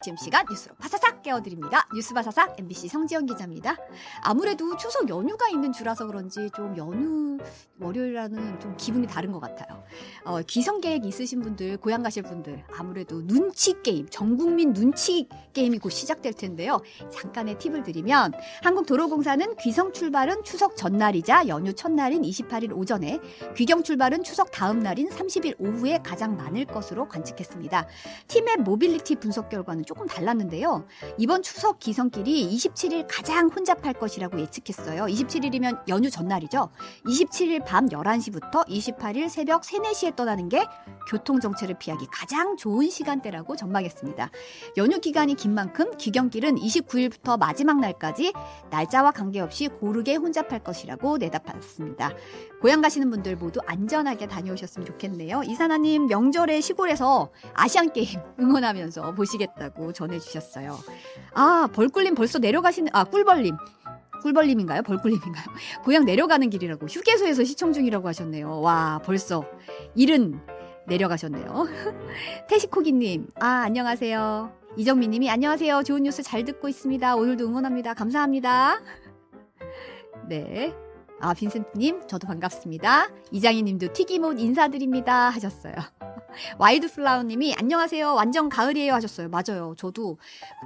지금 시간 뉴스로 바사삭 깨워드립니다. 뉴스 바사삭 MBC 성지연 기자입니다. 아무래도 추석 연휴가 있는 주라서 그런지 좀 연휴 월요일이라는 좀 기분이 다른 것 같아요. 귀성 계획 있으신 분들, 고향 가실 분들 아무래도 눈치 게임, 전국민 눈치 게임이 곧 시작될 텐데요. 잠깐의 팁을 드리면 한국도로공사는 귀성 출발은 추석 전날이자 연휴 첫날인 28일 오전에, 귀경 출발은 추석 다음 날인 30일 오후에 가장 많을 것으로 관측했습니다. 팀의 모빌리티 분석 결과는 조금 달랐는데요. 이번 추석 기성길이 27일 가장 혼잡할 것이라고 예측했어요. 27일이면 연휴 전날이죠. 27일 밤 11시부터 28일 새벽 3, 4시에 떠나는 게 교통정체를 피하기 가장 좋은 시간대라고 전망했습니다. 연휴 기간이 긴 만큼 귀경길은 29일부터 마지막 날까지 날짜와 관계없이 고르게 혼잡할 것이라고 내다봤습니다. 고향 가시는 분들 모두 안전하게 다녀오셨으면 좋겠네요. 이사나님, 명절에 시골에서 아시안게임 응원하면서 보시겠다고 전해주셨어요. 벌꿀님 벌써 내려가시는, 꿀벌님인가요? 벌꿀님인가요? 고향 내려가는 길이라고, 휴게소에서 시청 중이라고 하셨네요. 와, 벌써 일은 내려가셨네요. 태시코기님, 안녕하세요. 이정민님이 안녕하세요. 좋은 뉴스 잘 듣고 있습니다. 오늘도 응원합니다. 감사합니다. 네. 빈센트님, 저도 반갑습니다. 이장희님도 튀김옷 인사드립니다 하셨어요. 와일드플라워님이 안녕하세요. 완전 가을이에요 하셨어요. 맞아요. 저도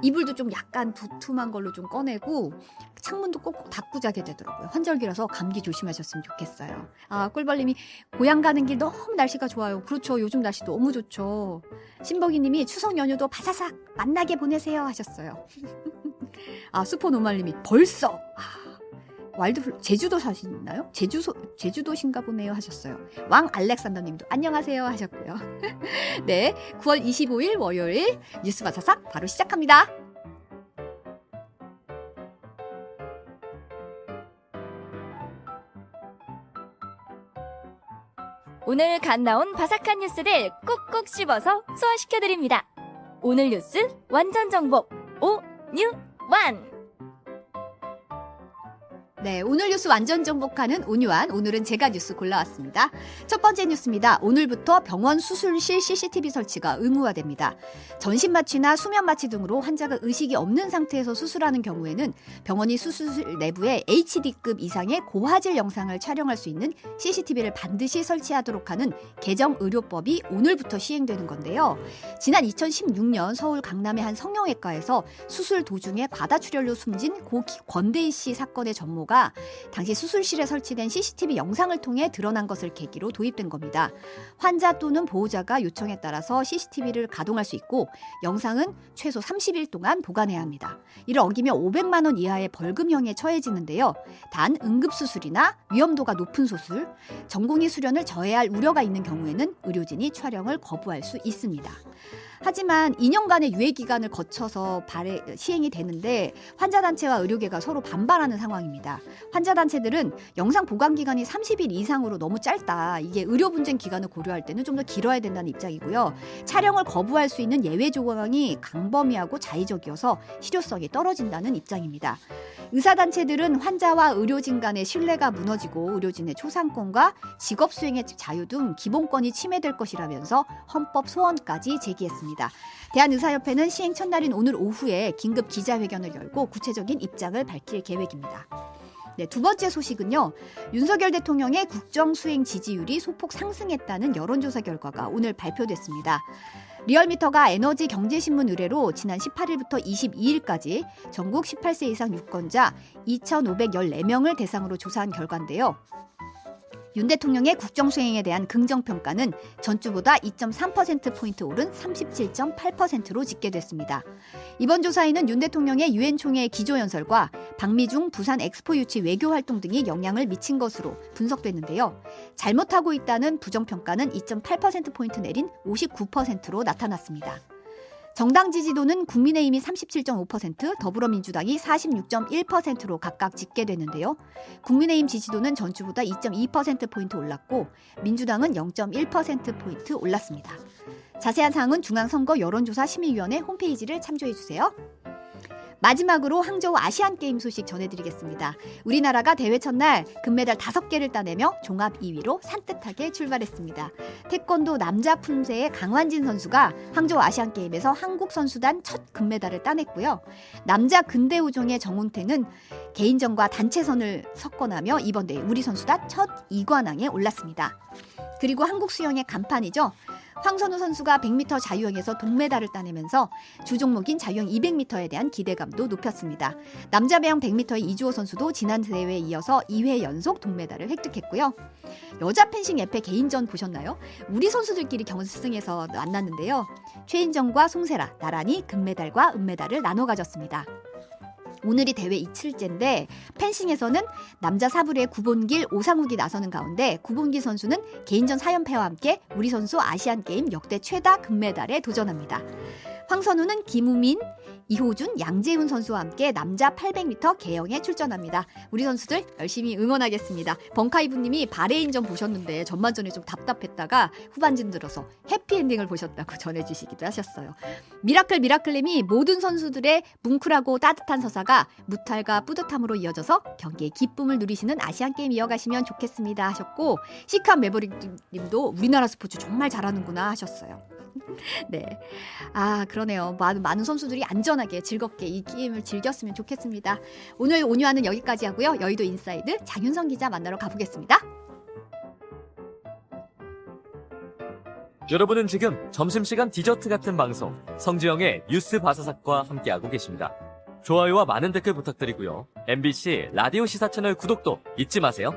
이불도 좀 약간 두툼한 걸로 좀 꺼내고 창문도 꼭꼭 닫고 자게 되더라고요. 환절기라서 감기 조심하셨으면 좋겠어요. 꿀벌님이 고향 가는 길 너무 날씨가 좋아요. 그렇죠. 요즘 날씨 너무 좋죠. 신복이님이 추석 연휴도 바사삭 만나게 보내세요 하셨어요. 수포노말님이 벌써 제주도 사시나요? 제주도신가 보네요 하셨어요. 왕 알렉산더님도 안녕하세요 하셨고요. 네, 9월 25일 월요일 뉴스 바사삭 바로 시작합니다. 오늘 갓 나온 바삭한 뉴스들 꾹꾹 씹어서 소화시켜드립니다. 오늘 뉴스 완전 정복 오뉴완. 네, 오늘 뉴스 완전 정복하는 온유한, 오늘은 제가 뉴스 골라왔습니다. 첫 번째 뉴스입니다. 오늘부터 병원 수술실 CCTV 설치가 의무화됩니다. 전신 마취나 수면 마취 등으로 환자가 의식이 없는 상태에서 수술하는 경우에는 병원이 수술실 내부에 HD급 이상의 고화질 영상을 촬영할 수 있는 CCTV를 반드시 설치하도록 하는 개정 의료법이 오늘부터 시행되는 건데요. 지난 2016년 서울 강남의 한 성형외과에서 수술 도중에 과다출혈로 숨진 고 권대희 씨 사건의 전모가 당시 수술실에 설치된 CCTV 영상을 통해 드러난 것을 계기로 도입된 겁니다. 환자 또는 보호자가 요청에 따라서 CCTV를 가동할 수 있고 영상은 최소 30일 동안 보관해야 합니다. 이를 어기면 500만 원 이하의 벌금형에 처해지는데요. 단 응급수술이나 위험도가 높은 수술, 전공의 수련을 저해할 우려가 있는 경우에는 의료진이 촬영을 거부할 수 있습니다. 하지만 2년간의 유예 기간을 거쳐서 시행이 되는데 환자단체와 의료계가 서로 반발하는 상황입니다. 환자단체들은 영상 보관 기간이 30일 이상으로 너무 짧다. 이게 의료 분쟁 기간을 고려할 때는 좀 더 길어야 된다는 입장이고요. 촬영을 거부할 수 있는 예외 조항이 강범위하고 자의적이어서 실효성이 떨어진다는 입장입니다. 의사단체들은 환자와 의료진 간의 신뢰가 무너지고 의료진의 초상권과 직업 수행의 자유 등 기본권이 침해될 것이라면서 헌법 소원까지 제기했습니다. 대한의사협회는 시행 첫날인 오늘 오후에 긴급 기자회견을 열고 구체적인 입장을 밝힐 계획입니다. 네, 두 번째 소식은요. 윤석열 대통령의 국정수행 지지율이 소폭 상승했다는 여론조사 결과가 오늘 발표됐습니다. 리얼미터가 에너지경제신문 의뢰로 지난 18일부터 22일까지 전국 18세 이상 유권자 2,514명을 대상으로 조사한 결과인데요. 윤 대통령의 국정수행에 대한 긍정평가는 전주보다 2.3%포인트 오른 37.8%로 집계됐습니다. 이번 조사에는 윤 대통령의 유엔 총회 기조연설과 박미중 부산 엑스포 유치 외교활동 등이 영향을 미친 것으로 분석됐는데요. 잘못하고 있다는 부정평가는 2.8%포인트 내린 59%로 나타났습니다. 정당 지지도는 국민의힘이 37.5%, 더불어민주당이 46.1%로 각각 집계됐는데요. 국민의힘 지지도는 전주보다 2.2%포인트 올랐고 민주당은 0.1%포인트 올랐습니다. 자세한 사항은 중앙선거 여론조사 심의위원회 홈페이지를 참조해주세요. 마지막으로 항저우 아시안게임 소식 전해드리겠습니다. 우리나라가 대회 첫날 금메달 5개를 따내며 종합 2위로 산뜻하게 출발했습니다. 태권도 남자 품새의 강환진 선수가 항저우 아시안게임에서 한국 선수단 첫 금메달을 따냈고요. 남자 근대우종의 정훈태는 개인전과 단체선을 석권하며 이번 대회 우리 선수단 첫 2관왕에 올랐습니다. 그리고 한국 수영의 간판이죠. 황선우 선수가 100m 자유형에서 동메달을 따내면서 주 종목인 자유형 200m에 대한 기대감도 높였습니다. 남자 배영 100m의 이주호 선수도 지난 대회에 이어서 2회 연속 동메달을 획득했고요. 여자 펜싱 에페 개인전 보셨나요? 우리 선수들끼리 결승에서 만났는데요. 최인정과 송세라 나란히 금메달과 은메달을 나눠 가졌습니다. 오늘이 대회 이틀째인데 펜싱에서는 남자 사브르의 구본길, 오상욱이 나서는 가운데 구본길 선수는 개인전 4연패와 함께 우리 선수 아시안게임 역대 최다 금메달에 도전합니다. 황선우는 김우민, 이호준, 양재훈 선수와 함께 남자 800m 개영에 출전합니다. 우리 선수들 열심히 응원하겠습니다. 벙카이브님이 바레인전 보셨는데 전반전에 좀 답답했다가 후반전 들어서 해피엔딩을 보셨다고 전해주시기도 하셨어요. 미라클님이 모든 선수들의 뭉클하고 따뜻한 서사가 무탈과 뿌듯함으로 이어져서 경기의 기쁨을 누리시는 아시안게임 이어가시면 좋겠습니다 하셨고, 시크한 매버릭님도 우리나라 스포츠 정말 잘하는구나 하셨어요. 네, 그러네요. 많은 선수들이 안전하게 즐겁게 이 게임을 즐겼으면 좋겠습니다. 오늘 온유하는 여기까지 하고요. 여의도 인사이드 장윤성 기자 만나러 가보겠습니다. 여러분은 지금 점심시간 디저트 같은 방송 성지영의 뉴스 바사삭과 함께하고 계십니다. 좋아요와 많은 댓글 부탁드리고요. MBC 라디오 시사 채널 구독도 잊지 마세요.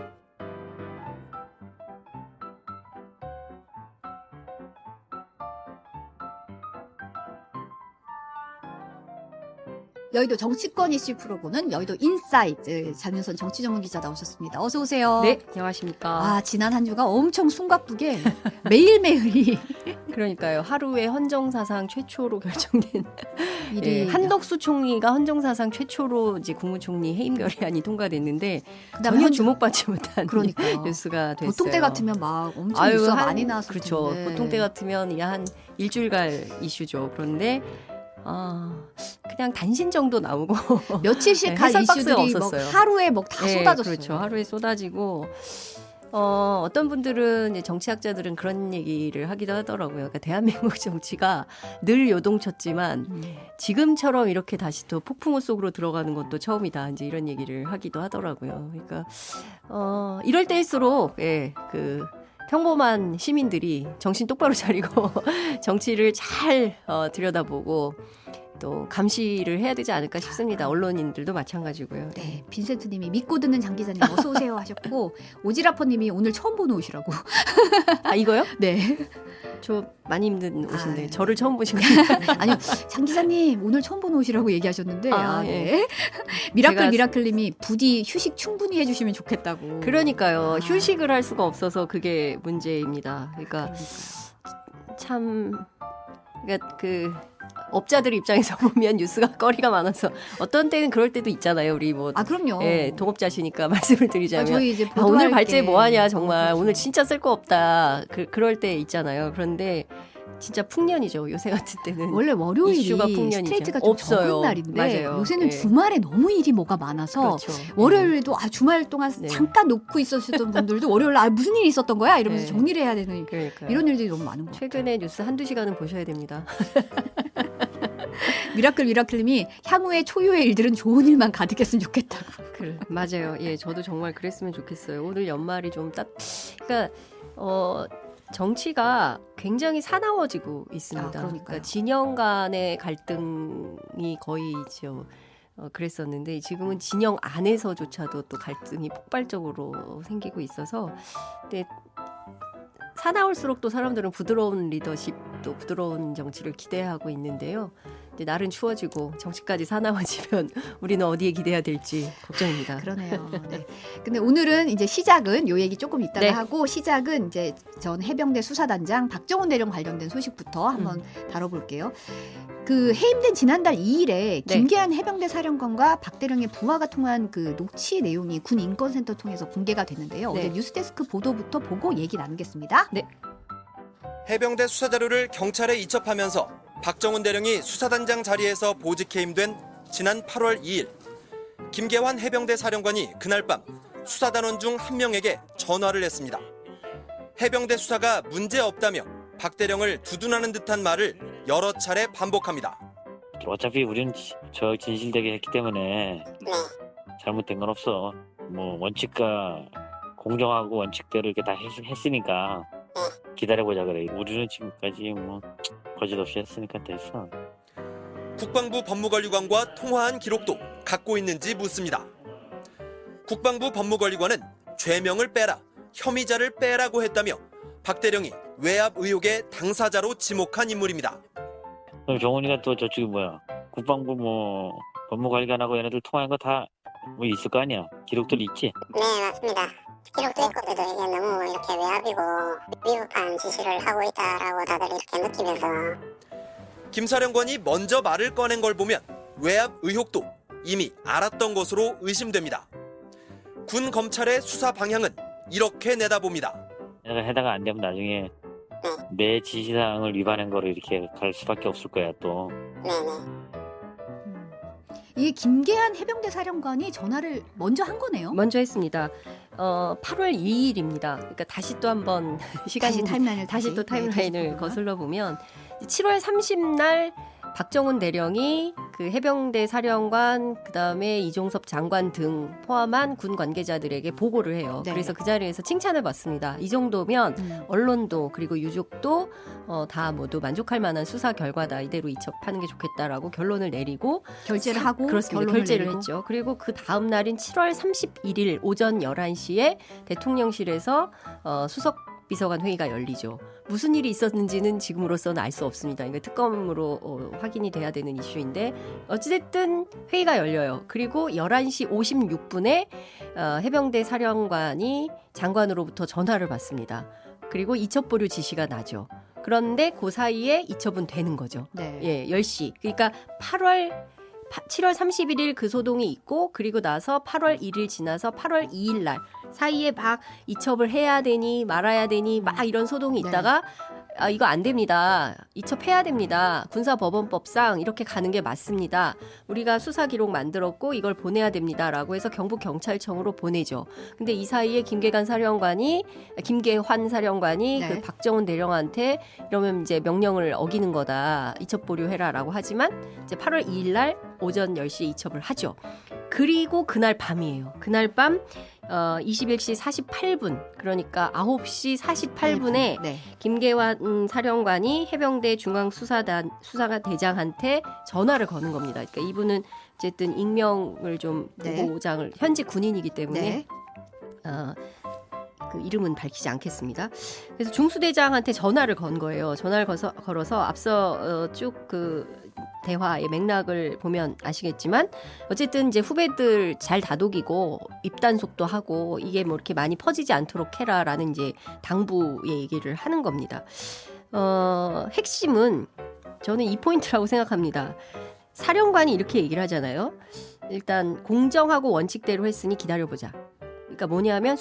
여의도 정치권 이슈 프로보는 여의도 인사이드 장윤선 정치 전문 기자 나오셨습니다. 어서 오세요. 네, 안녕하십니까. 지난 한 주가 엄청 숨가쁘게 매일매일이 그러니까요. 하루에 헌정사상 최초로 결정된 일이 한덕수 총리가 헌정사상 최초로 이제 국무총리 해임 결의안이 통과됐는데 그다음에 전혀 주목받지 못한 그러니까요. 뉴스가 됐어요. 보통 때 같으면 막 엄청 뉴스가 많이 나왔을 그렇죠. 텐데. 보통 때 같으면 한 일주일 갈 이슈죠. 그런데 그냥 단신 정도 나오고 며칠씩 갈 해설 박스가 이슈들이 없었어요. 하루에 다 쏟아졌어요. 그렇죠. 하루에 쏟아지고 어떤 분들은 이제 정치학자들은 그런 얘기를 하기도 하더라고요. 그러니까 대한민국 정치가 늘 요동쳤지만 지금처럼 이렇게 다시 또 폭풍우 속으로 들어가는 것도 처음이다. 이제 이런 얘기를 하기도 하더라고요. 그러니까 이럴 때일수록 평범한 시민들이 정신 똑바로 차리고 정치를 잘 들여다보고 또 감시를 해야 되지 않을까 싶습니다. 언론인들도 마찬가지고요. 네, 빈센트님이 믿고 듣는 장 기자님 어서 오세요 하셨고, 오지라퍼님이 오늘 처음 보는 옷이라고. 이거요? 네. 저 많이 힘든 옷인데 네. 저를 처음 보신 거예요? 아니요, 장 기자님 오늘 처음 보는 옷이라고 얘기하셨는데, 네. 미라클님이 부디 휴식 충분히 해주시면 좋겠다고. 그러니까요. 휴식을 할 수가 없어서 그게 문제입니다. 그러니까 참 업자들 입장에서 보면 뉴스가 거리가 많아서 어떤 때는 그럴 때도 있잖아요. 우리 그럼요. 동업자시니까 말씀을 드리자면 저희 이제 오늘 발제 뭐 하냐 정말 그렇죠. 오늘 진짜 쓸 거 없다. 그럴 때 있잖아요. 그런데 진짜 풍년이죠. 요새 같은 때는 원래 월요일이 이슈가 풍년이죠. 스트레이트가 좀 없어요. 적은 날인데 맞아요. 요새는 주말에 너무 일이 뭐가 많아서 그렇죠. 월요일에도 주말 동안 네. 잠깐 놓고 있었던 분들도 월요일 무슨 일이 있었던 거야? 이러면서 네. 정리를 해야 되는 그러니까요. 이런 일들이 너무 많은 것 같아요. 최근에 뉴스 한두 시간은 보셔야 됩니다. 미라클님이 향후에 초유의 일들은 좋은 일만 가득했으면 좋겠다고. 맞아요. 예, 저도 정말 그랬으면 좋겠어요. 오늘 연말이 좀 그러니까 정치가 굉장히 사나워지고 있습니다. 그러니까요. 진영 간의 갈등이 거의 그랬었는데 지금은 진영 안에서조차도 또 갈등이 폭발적으로 생기고 있어서 근데 사나울수록 또 사람들은 부드러운 리더십 또 부드러운 정치를 기대하고 있는데요. 이제 날은 추워지고 정치까지 사나워지면 우리는 어디에 기대해야 될지 걱정입니다. 그러네요. 네. 근데 오늘은 이제 시작은 요 얘기 조금 이따가 네. 하고 시작은 이제 전 해병대 수사단장 박정훈 대령 관련된 소식부터 한번 다뤄볼게요. 해임된 지난달 2일에 김계한 해병대 사령관과 박 대령의 부하가 통한 녹취 내용이 군 인권센터 통해서 공개가 됐는데요. 네. 어제 뉴스데스크 보도부터 보고 얘기 나누겠습니다. 네. 해병대 수사 자료를 경찰에 이첩하면서 박정훈 대령이 수사단장 자리에서 보직 해임된 지난 8월 2일 김계환 해병대 사령관이 그날 밤 수사단원 중 한 명에게 전화를 했습니다. 해병대 수사가 문제없다며 박대령을 두둔하는 듯한 말을 여러 차례 반복합니다. 어차피 우리는 저 진실되게 했기 때문에 잘못된 건 없어. 뭐 원칙과 공정하고 원칙대로 이렇게 다 했으니까 기다려보자 그래. 우리는 지금까지 뭐 거짓 없이 했으니까 됐어. 국방부 법무관리관과 통화한 기록도 갖고 있는지 묻습니다. 국방부 법무관리관은 죄명을 빼라, 혐의자를 빼라고 했다며 박대령이 외압 의혹의 당사자로 지목한 인물입니다. 그럼 정훈이가 또 저쪽이 뭐야? 국방부 뭐 법무관리관하고 얘네들 통화한 거 다 뭐 있을 거 아니야? 기록들 있지? 네, 맞습니다. 기록도 있고 그래도 이게 너무 이렇게 외압이고 위법한 지시를 하고 있다라고 다들 이렇게 느끼면서 김 사령관이 먼저 말을 꺼낸 걸 보면 외압 의혹도 이미 알았던 것으로 의심됩니다. 군 검찰의 수사 방향은 이렇게 내다봅니다. 내가 해다가 안 되면 나중에 내 지시사항을 위반한 거로 이렇게 갈 수밖에 없을 거야 또. 네네. 이 김계한 해병대 사령관이 전화를 먼저 한 거네요. 먼저 했습니다. 8월 2일입니다. 그러니까 다시 또 한번 시간 다시 타임라인을 다시 또 네, 타임라인을 계속 거슬러 보면 7월 30날 박정훈 대령이 그 해병대 사령관 그다음에 이종섭 장관 등 포함한 군 관계자들에게 보고를 해요. 네. 그래서 그 자리에서 칭찬을 받습니다. 이 정도면 언론도 그리고 유족도 다 모두 만족할 만한 수사 결과다. 이대로 이첩하는 게 좋겠다라고 결론을 내리고 결재를 하고 그렇습니다. 결론을 결재를 내리고. 했죠. 그리고 그 다음 날인 7월 31일 오전 11시에 대통령실에서 수석 비서관 회의가 열리죠. 무슨 일이 있었는지는 지금으로서는 알 수 없습니다. 이거 특검으로 확인이 돼야 되는 이슈인데 어찌됐든 회의가 열려요. 그리고 11시 56분에 해병대 사령관이 장관으로부터 전화를 받습니다. 그리고 이첩 보류 지시가 나죠. 그런데 그 사이에 이첩은 되는 거죠. 네. 예, 10시. 그러니까 7월 31일 그 소동이 있고 그리고 나서 8월 1일 지나서 8월 2일 날 사이에 막 이첩을 해야 되니 말아야 되니 막 이런 소동이 네. 있다가 이거 안 됩니다. 이첩해야 됩니다. 군사법원법상 이렇게 가는 게 맞습니다. 우리가 수사 기록 만들었고 이걸 보내야 됩니다라고 해서 경북경찰청으로 보내죠. 근데 이 사이에 김계환 사령관이 네. 그 박정훈 대령한테 이러면 이제 명령을 어기는 거다. 이첩 보류해라라고 하지만 이제 8월 2일 날 오전 10시에 이첩을 하죠. 그리고 그날 밤이에요. 그날 밤 21시 48분 그러니까 9시 48분에 네. 김계환 사령관이 해병대 중앙수사가 대장한테 전화를 거는 겁니다. 그러니까 이분은 어쨌든 익명을 좀 네. 보장을 현직 군인이기 때문에 네. 그 이름은 밝히지 않겠습니다. 그래서 중수대장한테 전화를 건 거예요. 전화를 걸어서 앞서 쭉 그 대화의 맥락을 보면 아시겠지만 어쨌든 이제 후배들 잘 다독이고 입단속도 하고 이게 뭐 이렇게 많이 퍼지지 않도록 해라라는 이제 당부의 얘기를 하는 겁니다. 핵심은 저는 이 포인트라고 생각합니다. 사령관이 이렇게 얘기를 하잖아요. 일단 공정하고 원칙대로 했으니 기다려보자. 그러니까 뭐냐면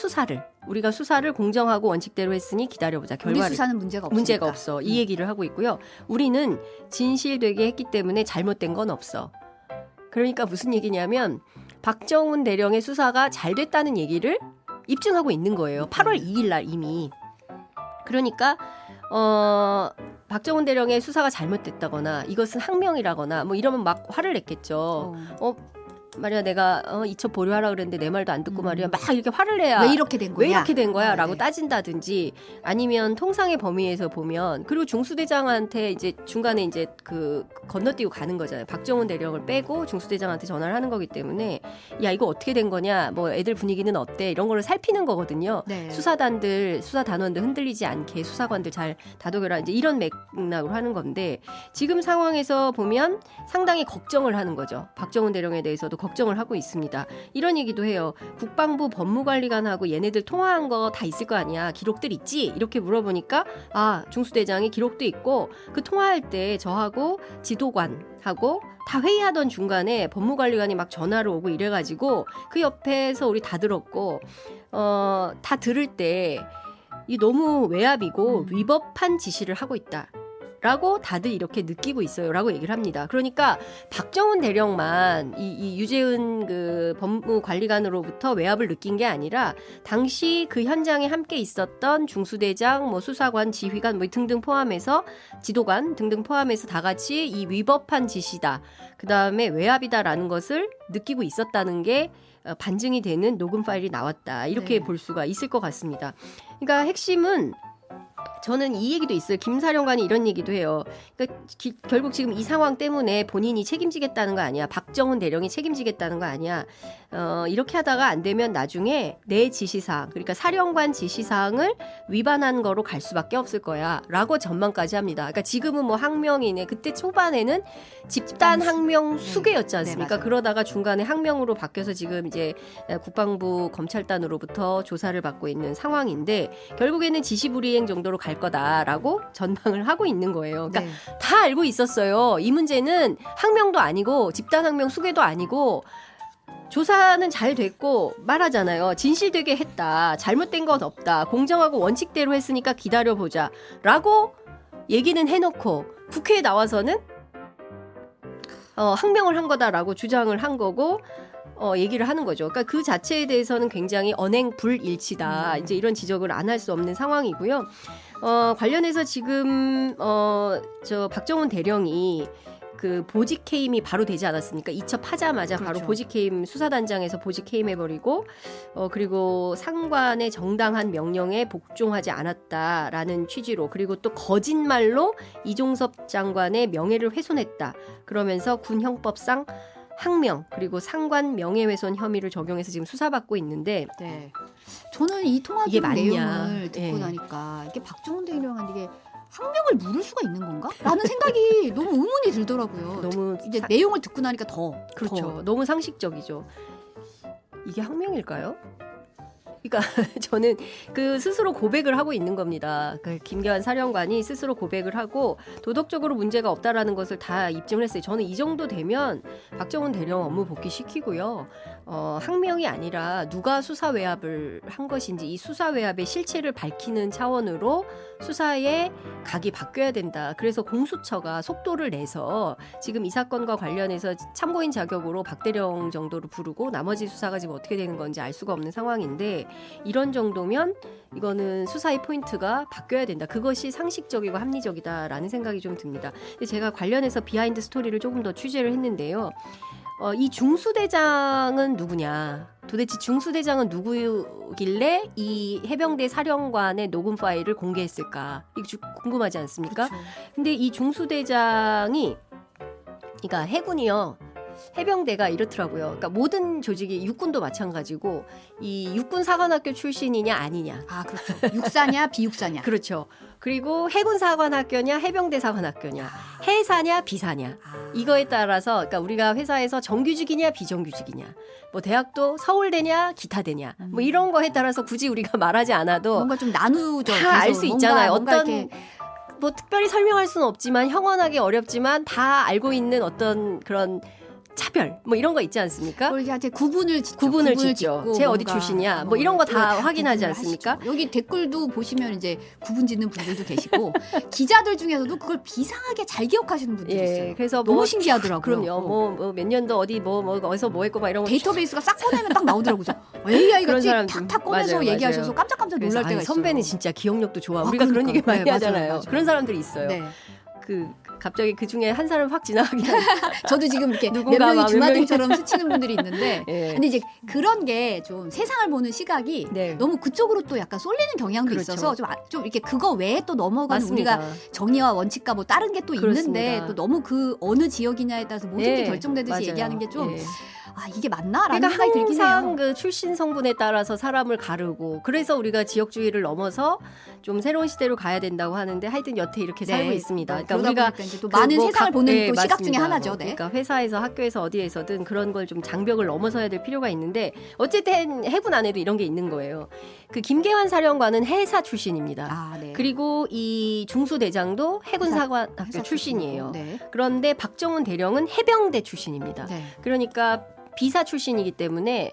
우리가 수사를 공정하고 원칙대로 했으니 기다려보자. 우리 결과를 수사는 문제가 없으니까. 문제가 없어. 이 얘기를 하고 있고요. 우리는 진실되게 했기 때문에 잘못된 건 없어. 그러니까 무슨 얘기냐면 박정훈 대령의 수사가 잘 됐다는 얘기를 입증하고 있는 거예요. 8월 2일 날 이미. 그러니까 박정훈 대령의 수사가 잘못됐다거나 이것은 항명이라거나 뭐 이러면 막 화를 냈겠죠. 말이야 내가 이첩 보류하라 그랬는데 내 말도 안 듣고 말이야 막 이렇게 화를 내야 왜 이렇게 된 거야? 왜 이렇게 된 거야? 라고 네. 따진다든지 아니면 통상의 범위에서 보면 그리고 중수대장한테 이제 중간에 이제 그 건너뛰고 가는 거잖아요. 박정훈 대령을 빼고 중수대장한테 전화를 하는 거기 때문에 야 이거 어떻게 된 거냐? 뭐 애들 분위기는 어때? 이런 거를 살피는 거거든요. 네. 수사단원들 흔들리지 않게 수사관들 잘 다독여라 이제 이런 맥락으로 하는 건데 지금 상황에서 보면 상당히 걱정을 하는 거죠. 박정훈 대령에 대해서도 걱정을 하고 있습니다. 이런 얘기도 해요. 국방부 법무관리관하고 얘네들 통화한 거 다 있을 거 아니야. 기록들 있지? 이렇게 물어보니까 중수대장이 기록도 있고 그 통화할 때 저하고 지도관하고 다 회의하던 중간에 법무관리관이 막 전화를 오고 이래가지고 그 옆에서 우리 다 들었고 다 들을 때 이 너무 외압이고 위법한 지시를 하고 있다. 라고 다들 이렇게 느끼고 있어요. 라고 얘기를 합니다. 그러니까 박정훈 대령만 이 유재은 그 법무관리관으로부터 외압을 느낀 게 아니라 당시 그 현장에 함께 있었던 중수대장, 뭐 수사관, 지휘관 뭐 등등 포함해서 지도관 등등 포함해서 다 같이 이 위법한 지시다. 그 다음에 외압이다라는 것을 느끼고 있었다는 게 반증이 되는 녹음 파일이 나왔다. 이렇게 네. 볼 수가 있을 것 같습니다. 그러니까 핵심은 저는 이 얘기도 있어요. 김 사령관이 이런 얘기도 해요. 그러니까 결국 지금 이 상황 때문에 본인이 책임지겠다는 거 아니야. 박정훈 대령이 책임지겠다는 거 아니야. 이렇게 하다가 안 되면 나중에 내 지시사항, 그러니까 사령관 지시사항을 위반한 거로 갈 수밖에 없을 거야. 라고 전망까지 합니다. 그러니까 지금은 뭐 항명이네. 그때 초반에는 집단 항명 수괴였지 않습니까? 네, 그러다가 중간에 항명으로 바뀌어서 지금 이제 국방부 검찰단으로부터 조사를 받고 있는 상황인데 결국에는 지시불이행 정도로 갈 거다라고 전망을 하고 있는 거예요. 그러니까 네. 다 알고 있었어요. 이 문제는 항명도 아니고 집단 항명 수괴도 아니고 조사는 잘 됐고 말하잖아요. 진실되게 했다. 잘못된 건 없다. 공정하고 원칙대로 했으니까 기다려보자. 라고 얘기는 해놓고 국회에 나와서는 항명을 한 거다라고 주장을 한 거고 얘기를 하는 거죠. 그러니까 그 자체에 대해서는 굉장히 언행 불일치다. 이제 이런 지적을 안 할 수 없는 상황이고요. 관련해서 지금 저 박정훈 대령이 그 보직 해임이 바로 되지 않았습니까? 이첩하자마자 바로 그렇죠. 보직 해임 수사단장에서 보직 해임해버리고 그리고 상관의 정당한 명령에 복종하지 않았다라는 취지로 그리고 또 거짓말로 이종섭 장관의 명예를 훼손했다. 그러면서 군 형법상 항명 그리고 상관 명예훼손 혐의를 적용해서 지금 수사받고 있는데 네. 저는 이 통화 이게 기록 맞냐. 내용을 듣고 예. 나니까 이게 박정훈 대령한테 이게 항명을 물을 수가 있는 건가? 라는 생각이 너무 의문이 들더라고요. 너무 이제 내용을 듣고 나니까 더 그렇죠. 너무 상식적이죠. 이게 항명일까요? 그러니까 저는 그 스스로 고백을 하고 있는 겁니다. 그 김계환 사령관이 스스로 고백을 하고 도덕적으로 문제가 없다라는 것을 다 입증을 했어요. 저는 이 정도 되면 박정훈 대령 업무 복귀시키고요. 항명이 아니라 누가 수사 외압을 한 것인지 이 수사 외압의 실체를 밝히는 차원으로 수사의 각이 바뀌어야 된다. 그래서 공수처가 속도를 내서 지금 이 사건과 관련해서 참고인 자격으로 박대령 정도로 부르고 나머지 수사가 지금 어떻게 되는 건지 알 수가 없는 상황인데 이런 정도면 이거는 수사의 포인트가 바뀌어야 된다. 그것이 상식적이고 합리적이다라는 생각이 좀 듭니다. 근데 제가 관련해서 비하인드 스토리를 조금 더 취재를 했는데요. 이 중수대장은 누구냐? 도대체 중수대장은 누구길래 이 해병대 사령관의 녹음 파일을 공개했을까? 이거 궁금하지 않습니까? 그렇죠. 근데 이 중수대장이 그러니까 해군이요. 해병대가 이렇더라고요. 그러니까 모든 조직이 육군도 마찬가지고 이 육군 사관학교 출신이냐 아니냐. 아 그렇죠. 육사냐 비육사냐. 그렇죠. 그리고 해군 사관학교냐 해병대 사관학교냐 해사냐 비사냐 이거에 따라서 그러니까 우리가 회사에서 정규직이냐 비정규직이냐 뭐 대학도 서울대냐 기타대냐 뭐 이런 거에 따라서 굳이 우리가 말하지 않아도 뭔가 좀 나누죠. 다 알 수 있잖아요. 뭔가 어떤 이렇게 뭐 특별히 설명할 수는 없지만 형언하기 어렵지만 다 알고 있는 어떤 그런 차별 뭐 이런 거 있지 않습니까? 그걸 이제 구분을 짓죠. 구분을 짓죠. 짓고 쟤 어디 뭔가 출신이야? 뭐 이런 거 다 확인하지 구분을 않습니까? 하시죠. 여기 댓글도 보시면 이제 구분 짓는 분들도 계시고 기자들 중에서도 그걸 비상하게 잘 기억하시는 분들이 있어요. 그래서 너무 뭐 신기하더라고요. 그럼요. 뭐 몇 년도 어디 뭐 어디서 뭐 했고 막 이런 거 데이터베이스가 싹 꺼내면 딱 나오더라고요. AI가 그런 사람들. 탁탁 꺼내서 맞아요, 얘기하셔서 맞아요. 깜짝깜짝 그래서 놀랄 때가 아니, 있어요. 선배는 진짜 기억력도 좋아. 우리가 그러니까. 그런 얘기 많이 네, 맞아요, 하잖아요. 맞아요. 그런 사람들이 있어요. 네. 그 갑자기 그 중에 한 사람 확 지나가긴 하는데 저도 지금 이렇게 몇 누군가 명이 막 주마등처럼 스치는 분들이 있는데 예. 근데 이제 그런 게 좀 세상을 보는 시각이 네. 너무 그쪽으로 또 약간 쏠리는 경향도 그렇죠. 있어서 좀 이렇게 그거 외에 또 넘어가는 맞습니다. 우리가 정의와 원칙과 뭐 다른 게 또 있는데 그렇습니다. 또 너무 그 어느 지역이냐에 따라서 모든 게 예, 결정되듯이 맞아요. 얘기하는 게 좀 예. 아 이게 맞나라는 그러니까 생각이 들긴 해요. 항상 그 출신 성분에 따라서 사람을 가르고 그래서 우리가 지역주의를 넘어서 좀 새로운 시대로 가야 된다고 하는데 하여튼 여태 이렇게 살고 있습니다. 그러니까 그러다 우리가 보니까 이제 또 많은 세상을 보는 또 시각 중에 맞습니다. 하나죠. 네. 그러니까 회사에서 학교에서 어디에서든 그런 걸 좀 장벽을 넘어서야 될 필요가 있는데 어쨌든 해군 안에도 이런 게 있는 거예요. 그 김계환 사령관은 해사 출신입니다. 아, 네. 그리고 이 중수대장도 해군사관학교 회사 출신이에요. 네. 그런데 박정훈 대령은 해병대 출신입니다. 네. 그러니까 비사 출신이기 때문에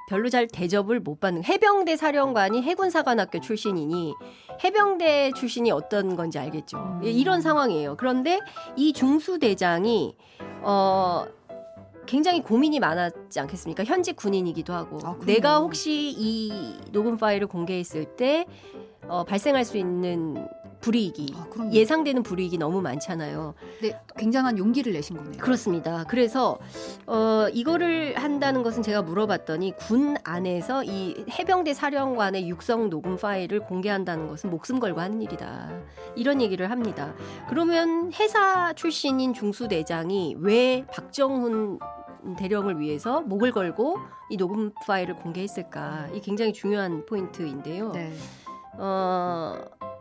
별로 잘 대접을 못 받는 해병대 사령관이 해군사관학교 출신이니 해병대 출신이 어떤 건지 알겠죠. 이런 상황이에요. 그런데 이 중수대장이 굉장히 고민이 많았지 않겠습니까? 현직 군인이기도 하고 내가 혹시 이 녹음 파일을 공개했을 때 발생할 수 있는 불이익이 예상되는 불이익이 너무 많잖아요. 네, 굉장한 용기를 내신 거네요. 그렇습니다. 그래서 이거를 한다는 것은 제가 물어봤더니 군 안에서 이 해병대 사령관의 육성 녹음 파일을 공개한다는 것은 목숨 걸고 하는 일이다. 이런 얘기를 합니다. 그러면 해사 출신인 중수대장이 왜 박정훈 대령을 위해서 목을 걸고 이 녹음 파일을 공개했을까? 이 굉장히 중요한 포인트인데요. 네.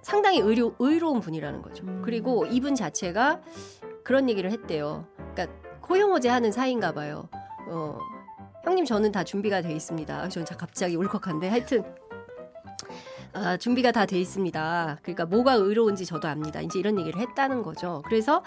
상당히 의로운 분이라는 거죠. 그리고 이분 자체가 그런 얘기를 했대요. 그러니까 호영호제하는 사이인가 봐요. 형님 저는 다 준비가 돼 있습니다. 저는 갑자기 울컥한데 하여튼 준비가 다 돼 있습니다. 그러니까 뭐가 의로운지 저도 압니다. 이제 이런 얘기를 했다는 거죠. 그래서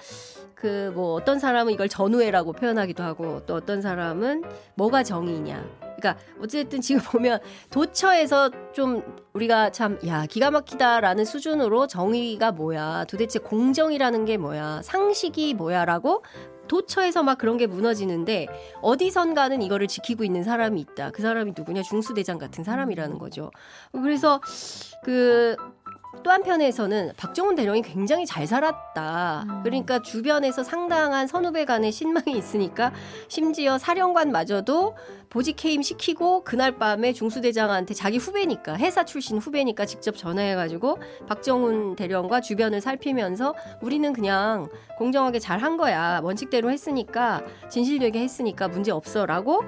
그 뭐 어떤 사람은 이걸 전우회라고 표현하기도 하고 또 어떤 사람은 뭐가 정의냐. 그러니까 어쨌든 지금 보면 도처에서 좀 우리가 참 기가 막히다라는 수준으로 정의가 뭐야, 도대체 공정이라는 게 뭐야, 상식이 뭐야라고 도처에서 막 그런 게 무너지는데 어디선가는 이거를 지키고 있는 사람이 있다. 그 사람이 누구냐? 중수대장 같은 사람이라는 거죠. 그래서 또 한편에서는 박정훈 대령이 굉장히 잘 살았다. 그러니까 주변에서 상당한 선후배 간의 신망이 있으니까 심지어 사령관마저도 보직 해임 시키고 그날 밤에 중수대장한테 자기 후배니까 해사 출신 후배니까 직접 전화해가지고 박정훈 대령과 주변을 살피면서 우리는 그냥 공정하게 잘 한 거야. 원칙대로 했으니까 진실되게 했으니까 문제 없어라고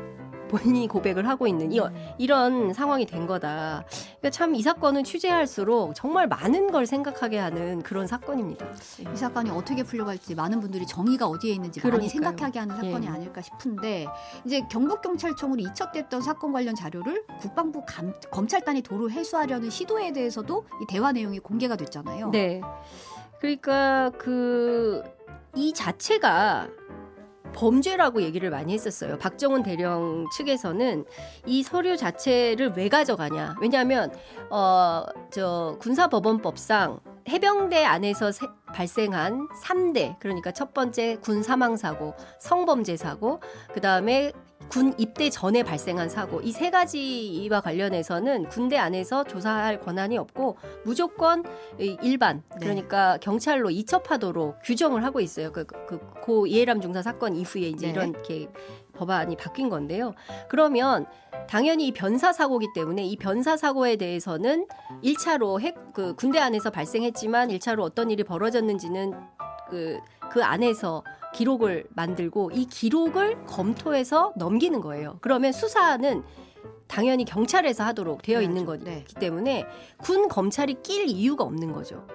본인이 고백을 하고 있는 이런 상황이 된 거다. 그러니까 참 이 사건은 취재할수록 정말 많은 걸 생각하게 하는 그런 사건입니다. 이 사건이 어떻게 풀려갈지 많은 분들이 정의가 어디에 있는지 많이 그러니까요. 생각하게 하는 사건이 아닐까 싶은데 이제 경북경찰청으로 이첩됐던 사건 관련 자료를 국방부 검찰단이 도로 해소하려는 시도에 대해서도 이 대화 내용이 공개가 됐잖아요. 네. 그러니까 이 자체가 범죄라고 얘기를 많이 했었어요. 박정훈 대령 측에서는 이 서류 자체를 왜 가져가냐. 왜냐하면 군사법원법상 해병대 안에서 발생한 3대, 그러니까 첫 번째 군 사망사고, 성범죄 사고, 그다음에 군 입대 전에 발생한 사고, 이 세 가지와 관련해서는 군대 안에서 조사할 권한이 없고 무조건 일반, 그러니까 경찰로 이첩하도록 규정을 하고 있어요. 고 이해람 중사 사건 이후에 이제 이렇게 법안이 바뀐 건데요. 그러면 당연히 이 변사 사고이기 때문에 이 변사 사고에 대해서는 1차로 군대 안에서 발생했지만 1차로 어떤 일이 벌어졌는지는 그 안에서 기록을 만들고 이 기록을 검토해서 넘기는 거예요. 그러면 수사는 당연히 경찰에서 하도록 되어 있는 거기 때문에 군 검찰이 낄 이유가 없는 거죠.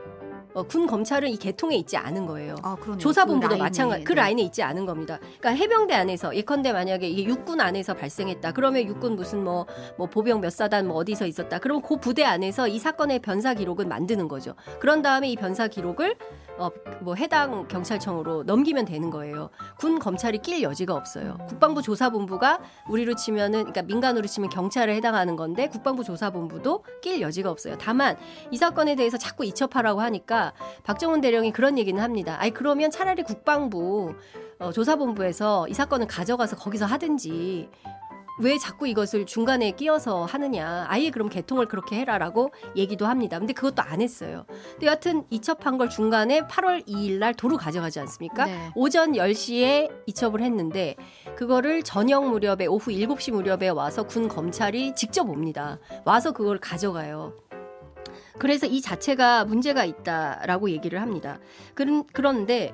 군 검찰은 이 계통에 있지 않은 거예요. 조사본부도 마찬가지, 그 라인에 있지 않은 겁니다. 그러니까 해병대 안에서 예컨대 만약에 이게 육군 안에서 발생했다. 그러면 육군 무슨 뭐 보병 몇 사단 뭐 어디서 있었다. 그럼 그 부대 안에서 이 사건의 변사 기록은 만드는 거죠. 그런 다음에 이 변사 기록을 해당 경찰청으로 넘기면 되는 거예요. 군 검찰이 낄 여지가 없어요. 국방부 조사본부가 우리로 치면은, 그러니까 민간으로 치면 경찰에 해당하는 건데 국방부 조사본부도 낄 여지가 없어요. 다만 이 사건에 대해서 자꾸 이첩하라고 하니까 박정훈 대령이 그런 얘기는 합니다. 그러면 차라리 국방부 조사본부에서 이 사건을 가져가서 거기서 하든지 왜 자꾸 이것을 중간에 끼워서 하느냐. 아예 그럼 개통을 그렇게 해라라고 얘기도 합니다. 근데 그것도 안 했어요. 근데 여하튼 이첩한 걸 중간에 8월 2일 날 도로 가져가지 않습니까? 오전 10시에 이첩을 했는데 그거를 저녁 무렵에 오후 7시 무렵에 와서 군 검찰이 직접 옵니다. 와서 그걸 가져가요. 그래서 이 자체가 문제가 있다라고 얘기를 합니다. 그런데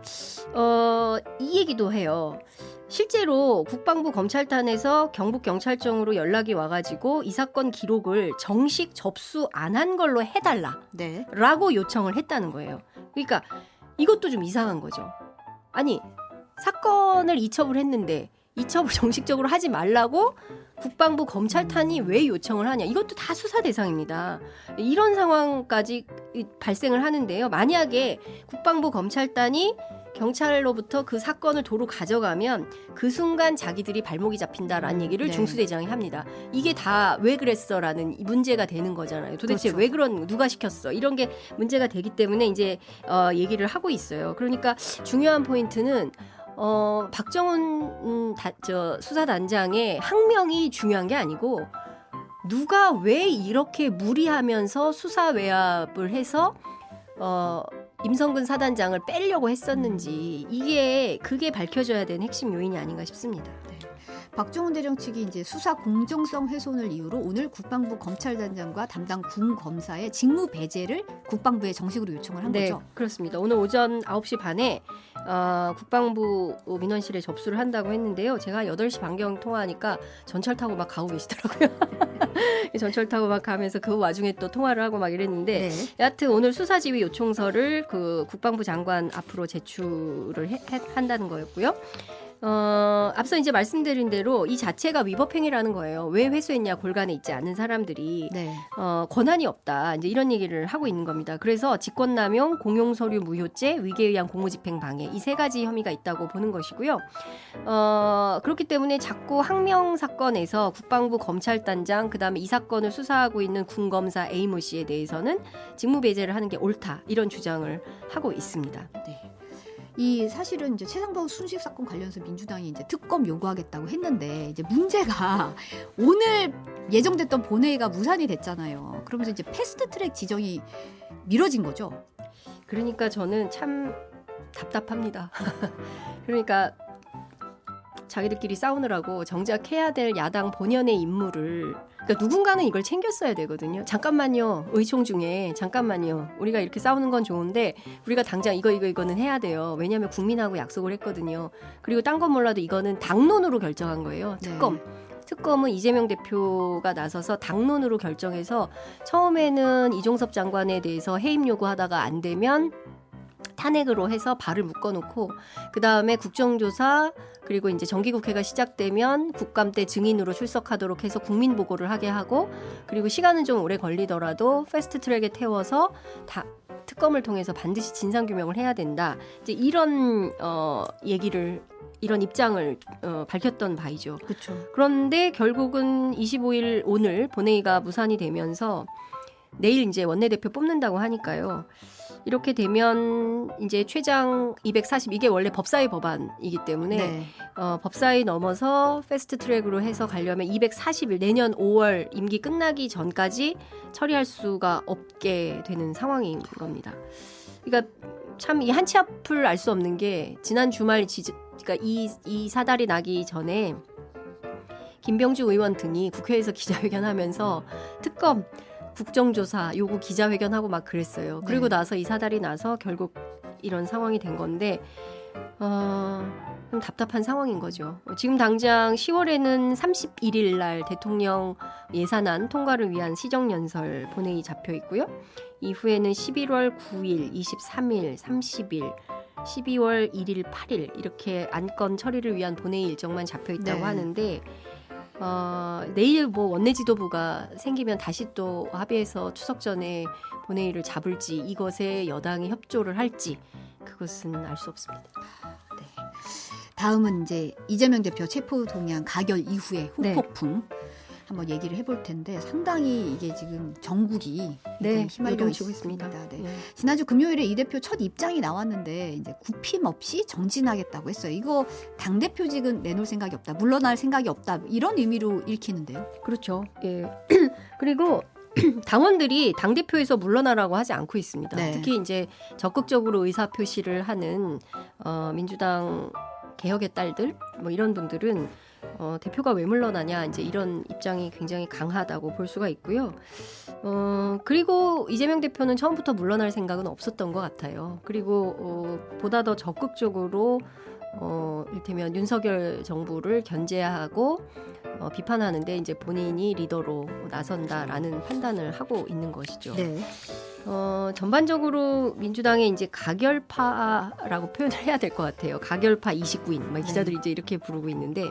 이 얘기도 해요. 실제로 국방부 검찰단에서 경북경찰청으로 연락이 와가지고 이 사건 기록을 정식 접수 안 한 걸로 해달라라고 요청을 했다는 거예요. 그러니까 이것도 좀 이상한 거죠. 아니, 사건을 이첩을 했는데 이첩을 정식적으로 하지 말라고 국방부 검찰단이 왜 요청을 하냐. 이것도 다 수사 대상입니다. 이런 상황까지 발생을 하는데요. 만약에 국방부 검찰단이 경찰로부터 그 사건을 도로 가져가면 그 순간 자기들이 발목이 잡힌다라는 얘기를 네. 중수대장이 합니다. 이게 다 왜 그랬어라는 문제가 되는 거잖아요. 도대체 그렇죠. 왜 그런 누가 시켰어? 이런 게 문제가 되기 때문에 이제 얘기를 하고 있어요. 그러니까 중요한 포인트는 박정훈 수사단장의 항명이 중요한 게 아니고 누가 왜 이렇게 무리하면서 수사 외압을 해서 임성근 사단장을 빼려고 했었는지 그게 밝혀져야 되는 핵심 요인이 아닌가 싶습니다. 박정훈 대령 측이 이제 수사 공정성 훼손을 이유로 오늘 국방부 검찰단장과 담당 군 검사의 직무 배제를 국방부에 정식으로 요청을 한 네, 거죠. 그렇습니다. 오늘 오전 9시 반에 국방부 민원실에 접수를 한다고 했는데요. 제가 8시 반경 통화하니까 전철 타고 막 가고 계시더라고요. 전철 타고 막 가면서 그 와중에 또 통화를 하고 막 이랬는데 네. 여하튼 오늘 수사지휘 요청서를 그 국방부 장관 앞으로 제출을 한다는 거였고요. 앞서 이제 말씀드린 대로 이 자체가 위법행위라는 거예요. 왜 회수했냐, 골간에 있지 않은 사람들이 네. 권한이 없다. 이제 이런 얘기를 하고 있는 겁니다. 그래서 직권남용, 공용서류 무효죄, 위계에 의한 공무집행 방해 이 3가지 혐의가 있다고 보는 것이고요. 그렇기 때문에 자꾸 항명 사건에서 국방부 검찰단장 그다음에 이 사건을 수사하고 있는 군검사 A모 씨에 대해서는 직무 배제를 하는 게 옳다. 이런 주장을 하고 있습니다. 네. 이 사실은 이제 최상병 순식 사건 관련해서 민주당이 이제 특검 요구하겠다고 했는데 이제 문제가 오늘 예정됐던 본회의가 무산이 됐잖아요. 그러면서 이제 패스트트랙 지정이 미뤄진 거죠. 그러니까 저는 참 답답합니다. 그러니까 자기들끼리 싸우느라고 정작 해야 될 야당 본연의 임무를 그러니까 누군가는 이걸 챙겼어야 되거든요. 잠깐만요. 의총 중에 잠깐만요. 우리가 이렇게 싸우는 건 좋은데 우리가 당장 이거는 해야 돼요. 왜냐하면 국민하고 약속을 했거든요. 그리고 딴 건 몰라도 이거는 당론으로 결정한 거예요. 특검. 특검은 이재명 대표가 나서서 당론으로 결정해서 처음에는 이종섭 장관에 대해서 해임 요구하다가 안 되면 탄핵으로 해서 발을 묶어놓고 그 다음에 국정조사 그리고 이제 정기국회가 시작되면 국감 때 증인으로 출석하도록 해서 국민 보고를 하게 하고 그리고 시간은 좀 오래 걸리더라도 패스트트랙에 태워서 특검을 통해서 반드시 진상규명을 해야 된다. 이제 이런 이런 입장을 밝혔던 바이죠. 그렇죠. 그런데 결국은 25일 오늘 본회의가 무산이 되면서 내일 이제 원내대표 뽑는다고 하니까요. 이렇게 되면 이제 최장 240 이게 원래 법사위 법안이기 때문에 네. 법사위 넘어서 패스트트랙으로 해서 가려면 240일 내년 5월 임기 끝나기 전까지 처리할 수가 없게 되는 상황인 겁니다. 그러니까 참 이 한치 앞을 알 수 없는 게 지난 주말 그러니까 이 사달이 나기 전에 김병주 의원 등이 국회에서 기자회견하면서 특검 국정조사 요구 기자회견하고 막 그랬어요. 그리고 네. 나서 이 사달이 나서 결국 이런 상황이 된 건데 좀 답답한 상황인 거죠. 지금 당장 10월에는 31일 날 대통령 예산안 통과를 위한 시정연설 본회의 잡혀 있고요. 이후에는 11월 9일, 23일, 30일, 12월 1일, 8일 이렇게 안건 처리를 위한 본회의 일정만 잡혀 있다고 네. 하는데 내일 뭐 원내지도부가 생기면 다시 또 합의해서 추석 전에 본회의를 잡을지 이것에 여당이 협조를 할지 그것은 알 수 없습니다. 네. 다음은 이제 이재명 대표 체포 동의안 가결 이후의 후폭풍 한번 얘기를 해볼 텐데 상당히 이게 지금 전국이 휘말려 요동치고 있습니다. 있습니다. 네. 지난주 금요일에 이 대표 첫 입장이 나왔는데 이제 굽힘 없이 정진하겠다고 했어요. 이거 당 대표직은 내놓을 생각이 없다, 물러날 생각이 없다 이런 의미로 읽히는데요. 그렇죠. 예. 그리고 당원들이 당 대표에서 물러나라고 하지 않고 있습니다. 네. 특히 이제 적극적으로 의사 표시를 하는 민주당 개혁의 딸들 뭐 이런 분들은 대표가 왜 물러나냐 이제 이런 입장이 굉장히 강하다고 볼 수가 있고요. 그리고 이재명 대표는 처음부터 물러날 생각은 없었던 것 같아요. 그리고 보다 더 적극적으로 이를테면 윤석열 정부를 견제하고 비판하는데 이제 본인이 리더로 나선다라는 판단을 하고 있는 것이죠. 네. 전반적으로 민주당의 이제 가결파라고 표현을 해야 될 것 같아요. 가결파 29인. 기자들이 이제 이렇게 부르고 있는데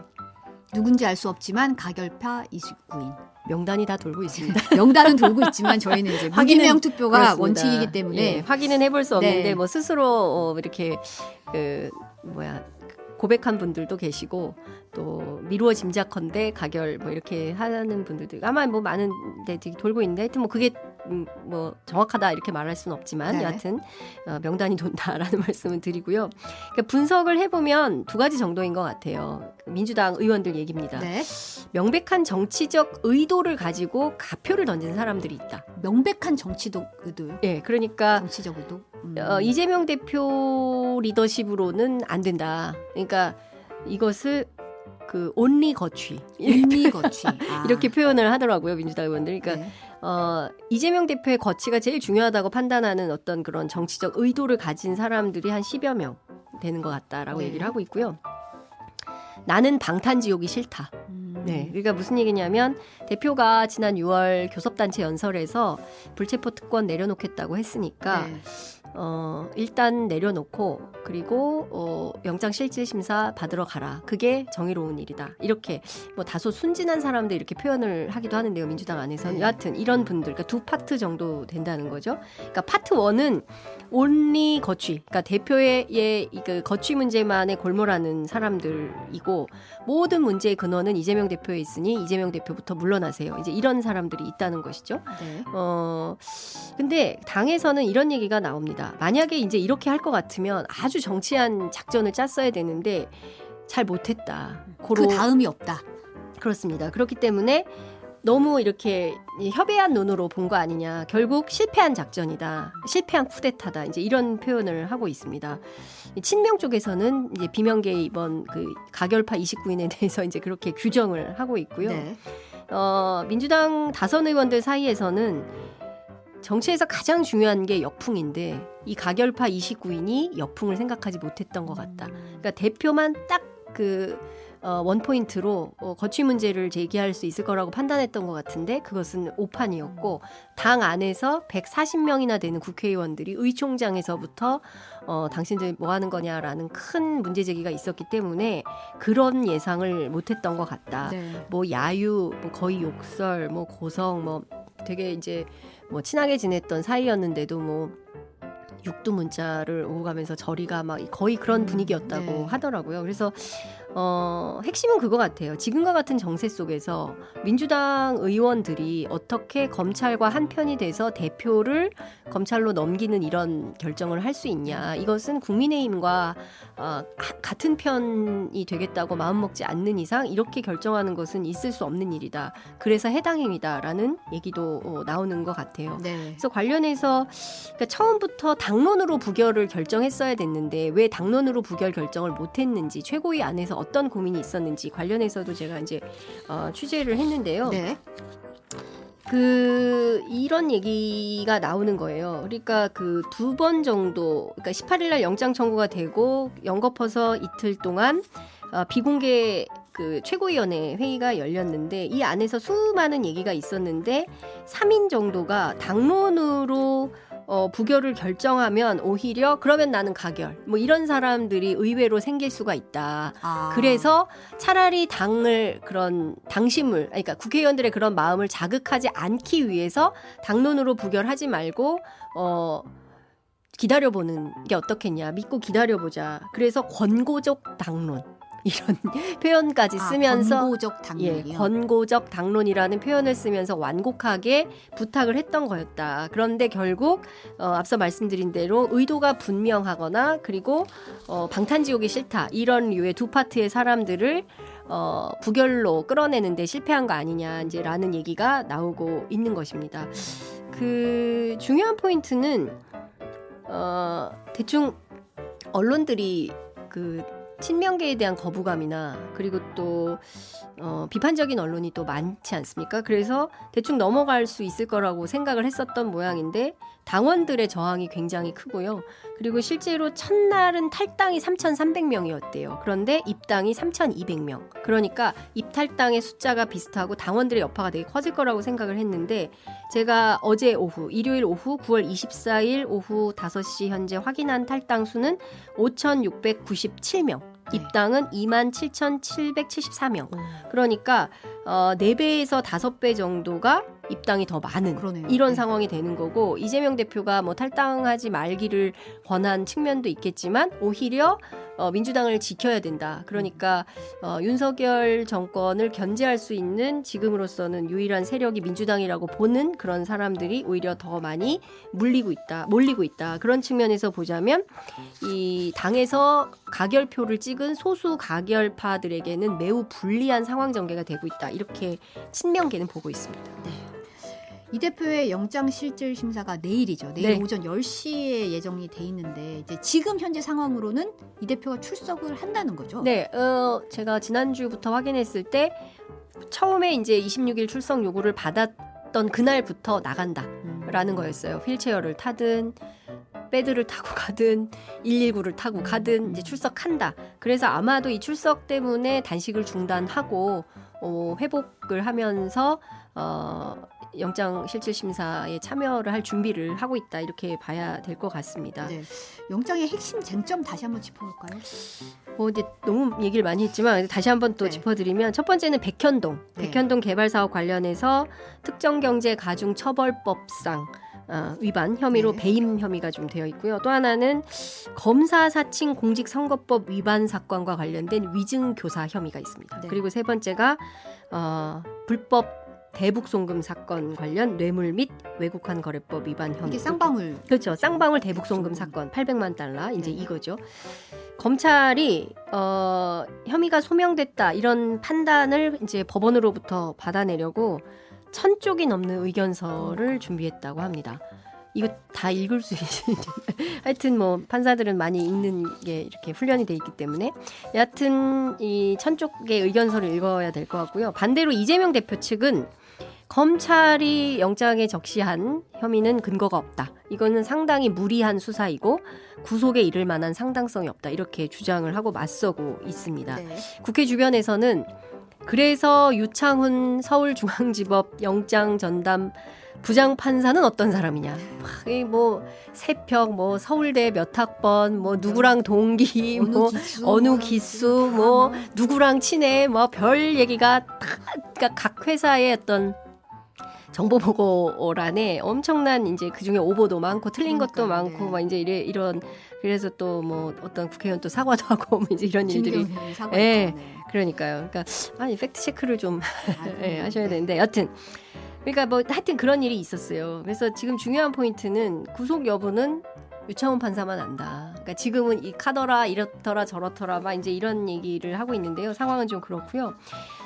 누군지 알 수 없지만 가결파 29인. 명단이 다 돌고 있습니다. 명단은 돌고 있지만 저희는 이제 무기명 투표가 그렇습니다. 원칙이기 때문에 예, 확인은 해볼 수 없는데 네. 뭐 스스로 이렇게 고백한 분들도 계시고 또 미루어 짐작컨대 가결 뭐 이렇게 하는 분들도 아마 뭐 많은 데들이 돌고 있는데 하여튼 뭐 그게 뭐 정확하다 이렇게 말할 수는 없지만 네. 여하튼 명단이 돈다라는 말씀을 드리고요. 그러니까 분석을 해보면 두 가지 정도인 것 같아요. 민주당 의원들 얘기입니다. 네. 명백한 정치적 의도를 가지고 가표를 던진 사람들이 있다. 명백한 정치적 의도요. 예, 그러니까 정치적 의도. 이재명 대표 리더십으로는 안 된다. 그러니까 이것을 그 온리 거취 의미 거취. 이렇게 표현을 하더라고요 민주당 의원들. 그러니까 네. 이재명 대표의 거취가 제일 중요하다고 판단하는 어떤 그런 정치적 의도를 가진 사람들이 한 10여 명 되는 것 같다라고 네. 얘기를 하고 있고요. 나는 방탄지옥이 싫다. 네, 그러니까 무슨 얘기냐면 대표가 지난 6월 교섭단체 연설에서 불체포 특권 내려놓겠다고 했으니까 네. 일단 내려놓고 그리고 영장실질심사 받으러 가라. 그게 정의로운 일이다. 이렇게 뭐 다소 순진한 사람들 이렇게 표현을 하기도 하는데요. 민주당 안에서는. 네. 여하튼 이런 분들, 그러니까 두 파트 정도 된다는 거죠. 그러니까 파트 1은 온리 거취, 그러니까 대표의 그 거취 문제만에 골몰하는 사람들이고 모든 문제의 근원은 이재명 대표에 있으니 이재명 대표부터 물러나세요. 이제 이런 사람들이 있다는 것이죠. 네. 근데 당에서는 이런 얘기가 나옵니다. 만약에 이제 이렇게 할 것 같으면 아주 정치한 작전을 짰어야 되는데 잘 못했다. 그 다음이 없다. 그렇습니다. 그렇기 때문에 너무 이렇게 협의한 눈으로 본 거 아니냐. 결국 실패한 작전이다. 실패한 쿠데타다. 이제 이런 표현을 하고 있습니다. 친명 쪽에서는 이제 비명계 이번 그 가결파 29인에 대해서 이제 그렇게 규정을 하고 있고요. 네. 민주당 다선 의원들 사이에서는 정치에서 가장 중요한 게 역풍인데 이 가결파 29인이 역풍을 생각하지 못했던 것 같다. 그러니까 대표만 딱 그 원포인트로 거취 문제를 제기할 수 있을 거라고 판단했던 것 같은데 그것은 오판이었고 당 안에서 140명이나 되는 국회의원들이 의총장에서부터 당신들 뭐 하는 거냐라는 큰 문제 제기가 있었기 때문에 그런 예상을 못했던 것 같다. 네. 뭐 야유, 뭐 거의 욕설, 뭐 고성, 뭐 되게 이제 뭐 친하게 지냈던 사이였는데도 뭐 육두 문자를 오고 가면서 저리가 막 거의 그런 분위기였다고 네. 하더라고요. 그래서 핵심은 그거 같아요. 지금과 같은 정세 속에서 민주당 의원들이 어떻게 검찰과 한편이 돼서 대표를 검찰로 넘기는 이런 결정을 할 수 있냐. 이것은 국민의힘과 같은 편이 되겠다고 마음먹지 않는 이상 이렇게 결정하는 것은 있을 수 없는 일이다. 그래서 해당 행위다라는 얘기도 나오는 것 같아요. 네. 그래서 관련해서 그러니까 처음부터 당론으로 부결을 결정했어야 됐는데 왜 당론으로 부결 결정을 못했는지 최고위 안에서 어떤 고민이 있었는지 관련해서도 제가 이제 취재를 했는데요. 네. 이런 얘기가 나오는 거예요. 그러니까 그 2번 정도, 그러니까 18일 날 영장 청구가 되고 연거퍼서 이틀 동안 비공개 그 최고위원회 회의가 열렸는데 이 안에서 수많은 얘기가 있었는데 3인 정도가 당론으로 부결을 결정하면 오히려 그러면 나는 가결 뭐 이런 사람들이 의외로 생길 수가 있다. 그래서 차라리 당을 그런 당심을 그러니까 국회의원들의 그런 마음을 자극하지 않기 위해서 당론으로 부결하지 말고 기다려보는 게 어떻겠냐. 믿고 기다려보자. 그래서 권고적 당론 이런 표현까지 쓰면서 권고적 당론이요. 권고적 당론이라는 표현을 쓰면서 완곡하게 부탁을 했던 거였다. 그런데 결국 앞서 말씀드린 대로 의도가 분명하거나 그리고 방탄지옥이 싫다 이런 류의 두 파트의 사람들을 부결로 끌어내는데 실패한 거 아니냐 이제라는 얘기가 나오고 있는 것입니다. 그 중요한 포인트는 대충 언론들이 그 친명계에 대한 거부감이나 그리고 또 비판적인 언론이 또 많지 않습니까? 그래서 대충 넘어갈 수 있을 거라고 생각을 했었던 모양인데 당원들의 저항이 굉장히 크고요. 그리고 실제로 첫날은 탈당이 3,300명이었대요. 그런데 입당이 3,200명. 그러니까 입탈당의 숫자가 비슷하고 당원들의 여파가 되게 커질 거라고 생각을 했는데 제가 어제 오후, 일요일 오후 9월 24일 오후 5시 현재 확인한 탈당 수는 5,697명. 입당은 27,774명. 그러니까 4배에서 5배 정도가 입당이 더 많은 그러네요. 이런 네. 상황이 되는 거고 이재명 대표가 뭐 탈당하지 말기를 권한 측면도 있겠지만 오히려 민주당을 지켜야 된다. 그러니까 윤석열 정권을 견제할 수 있는 지금으로서는 유일한 세력이 민주당이라고 보는 그런 사람들이 오히려 더 많이 몰리고 있다. 그런 측면에서 보자면 이 당에서 가결표를 찍은 소수 가결파들에게는 매우 불리한 상황 전개가 되고 있다. 이렇게 친명계는 보고 있습니다. 이 대표의 영장실질심사가 내일이죠. 내일 네. 오전 10시에 예정이 돼 있는데 이제 지금 현재 상황으로는 이 대표가 출석을 한다는 거죠. 네, 제가 지난주부터 확인했을 때 처음에 이제 26일 출석 요구를 받았던 그날부터 나간다라는 거였어요. 휠체어를 타든 배드를 타고 가든 119를 타고 가든 이제 출석한다. 그래서 아마도 이 출석 때문에 단식을 중단하고 회복을 하면서 영장실질심사에 참여를 할 준비를 하고 있다. 이렇게 봐야 될 것 같습니다. 네. 영장의 핵심 쟁점 다시 한번 짚어볼까요? 이제 너무 얘기를 많이 했지만 다시 한번 또 네. 짚어드리면 첫 번째는 백현동 네. 백현동 개발 사업 관련해서 특정경제가중처벌법상 위반 혐의로 네. 배임 혐의가 좀 되어 있고요. 또 하나는 검사 사칭 공직선거법 위반 사건과 관련된 위증교사 혐의가 있습니다. 네. 그리고 세 번째가 불법 대북송금 사건 관련 뇌물 및 외국환 거래법 위반 혐의. 이게 쌍방울. 그렇죠. 쌍방울 대북송금 사건 800만 달러 이제 이거죠. 검찰이 혐의가 소명됐다 이런 판단을 이제 법원으로부터 받아내려고 1000쪽이 넘는 의견서를 준비했다고 합니다. 이거 다 읽을 수 있는지 하여튼 뭐 판사들은 많이 읽는 게 이렇게 훈련이 돼 있기 때문에 여하튼 이 1000쪽의 의견서를 읽어야 될 것 같고요. 반대로 이재명 대표 측은 검찰이 영장에 적시한 혐의는 근거가 없다. 이거는 상당히 무리한 수사이고 구속에 이를 만한 상당성이 없다. 이렇게 주장을 하고 맞서고 있습니다. 네. 국회 주변에서는 그래서 유창훈 서울중앙지법 영장 전담 부장판사는 어떤 사람이냐. 뭐 세평, 뭐 서울대 몇 학번, 뭐 누구랑 동기, 뭐 어느 기수, 뭐 누구랑 친해, 뭐 별 얘기가 다 그러니까 각 회사의 어떤 정보 보고란에 엄청난 이제 그 중에 오보도 많고 틀린 것도 그러니까요, 많고 네. 막 이제 이런 그래서 또 뭐 어떤 국회의원 또 사과도 하고 뭐 이제 이런 일들이 사과. 예. 네. 그러니까요. 그러니까 아니 팩트 체크를 좀 네. 하셔야 되는데 여튼 그러니까 뭐 하여튼 그런 일이 있었어요. 그래서 지금 중요한 포인트는 구속 여부는 유창훈 판사만 안다. 그러니까 지금은 이 카더라 이렇더라 저렇더라 막 이제 이런 얘기를 하고 있는데요. 상황은 좀 그렇고요.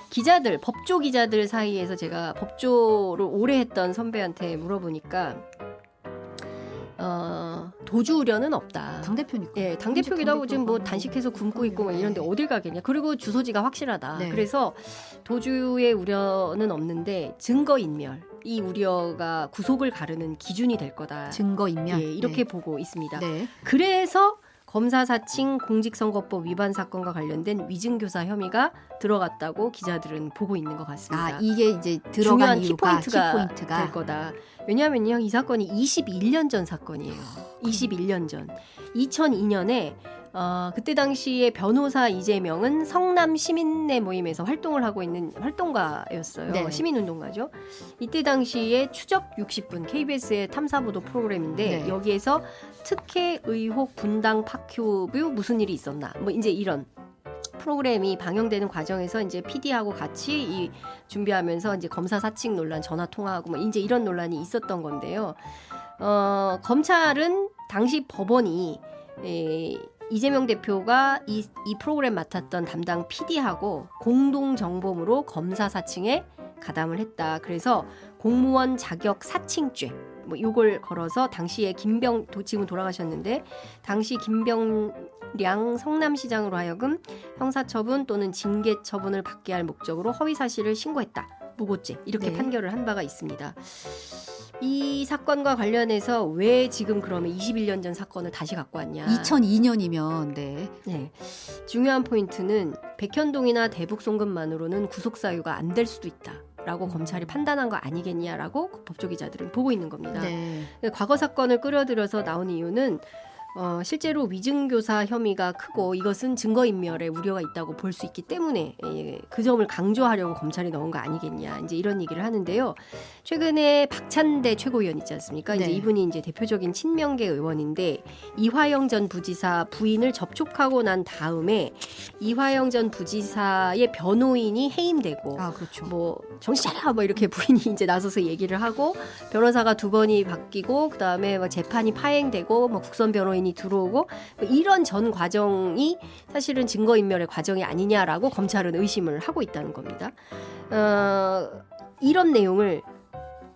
기자들, 법조 기자들 사이에서 제가 법조를 오래 했던 선배한테 물어보니까 도주 우려는 없다. 당대표니까. 예, 당대표기도 하고 지금 뭐 단식해서 굶고 있고 막 이런데 어딜 가겠냐. 그리고 주소지가 확실하다. 네. 그래서 도주의 우려는 없는데 증거인멸. 이 우려가 구속을 가르는 기준이 될 거다. 증거인멸. 예, 이렇게 보고 있습니다. 네. 그래서 검사 사칭 공직선거법 위반 사건과 관련된 위증교사 혐의가 들어갔다고 기자들은 보고 있는 것 같습니다. 아, 이게 이제 들어간 중요한 이유가 키포인트가 될 거다. 왜냐하면요, 이 사건이 21년 전 사건이에요. 21년 전. 2002년에 그때 당시에 변호사 이재명은 성남 시민내 모임에서 활동을 하고 있는 활동가였어요. 네. 시민운동가죠. 이때 당시에 추적 60분 KBS의 탐사보도 프로그램인데 네. 여기에서 특혜 의혹 분당 파큐브 무슨 일이 있었나 뭐 이제 이런 프로그램이 방영되는 과정에서 이제 PD하고 같이 이 준비하면서 이제 검사 사칭 논란 전화 통화하고 뭐 이제 이런 논란이 있었던 건데요. 검찰은 당시 법원이 이재명 대표가 이 프로그램 맡았던 담당 PD하고 공동 정범으로 검사 사칭에 가담을 했다. 그래서 공무원 자격 사칭죄 뭐 요걸 걸어서 당시에 지금 돌아가셨는데 당시 김병량 성남시장으로 하여금 형사처분 또는 징계처분을 받게 할 목적으로 허위사실을 신고했다. 무고죄 이렇게 네. 판결을 한 바가 있습니다. 이 사건과 관련해서 왜 지금 그러면 21년 전 사건을 다시 갖고 왔냐. 2002년이면 네. 네. 중요한 포인트는 백현동이나 대북송금만으로는 구속사유가 안 될 수도 있다. 라고 검찰이 판단한 거 아니겠냐라고 법조 기자들은 보고 있는 겁니다. 네. 과거 사건을 끌어들여서 나온 이유는 실제로 위증교사 혐의가 크고 이것은 증거인멸의 우려가 있다고 볼 수 있기 때문에 그 점을 강조하려고 검찰이 넣은 거 아니겠냐 이제 이런 얘기를 하는데요. 최근에 박찬대 최고위원 있지 않습니까? 네. 이제 이분이 이제 대표적인 친명계 의원인데 이화영 전 부지사 부인을 접촉하고 난 다음에 이화영 전 부지사의 변호인이 해임되고 아, 그렇죠. 뭐 정신 차려 뭐 이렇게 부인이 이제 나서서 얘기를 하고 변호사가 2번이 바뀌고 그다음에 막 재판이 파행되고 뭐 국선 변호인이 들어오고 뭐 이런 전 과정이 사실은 증거인멸의 과정이 아니냐라고 검찰은 의심을 하고 있다는 겁니다. 이런 내용을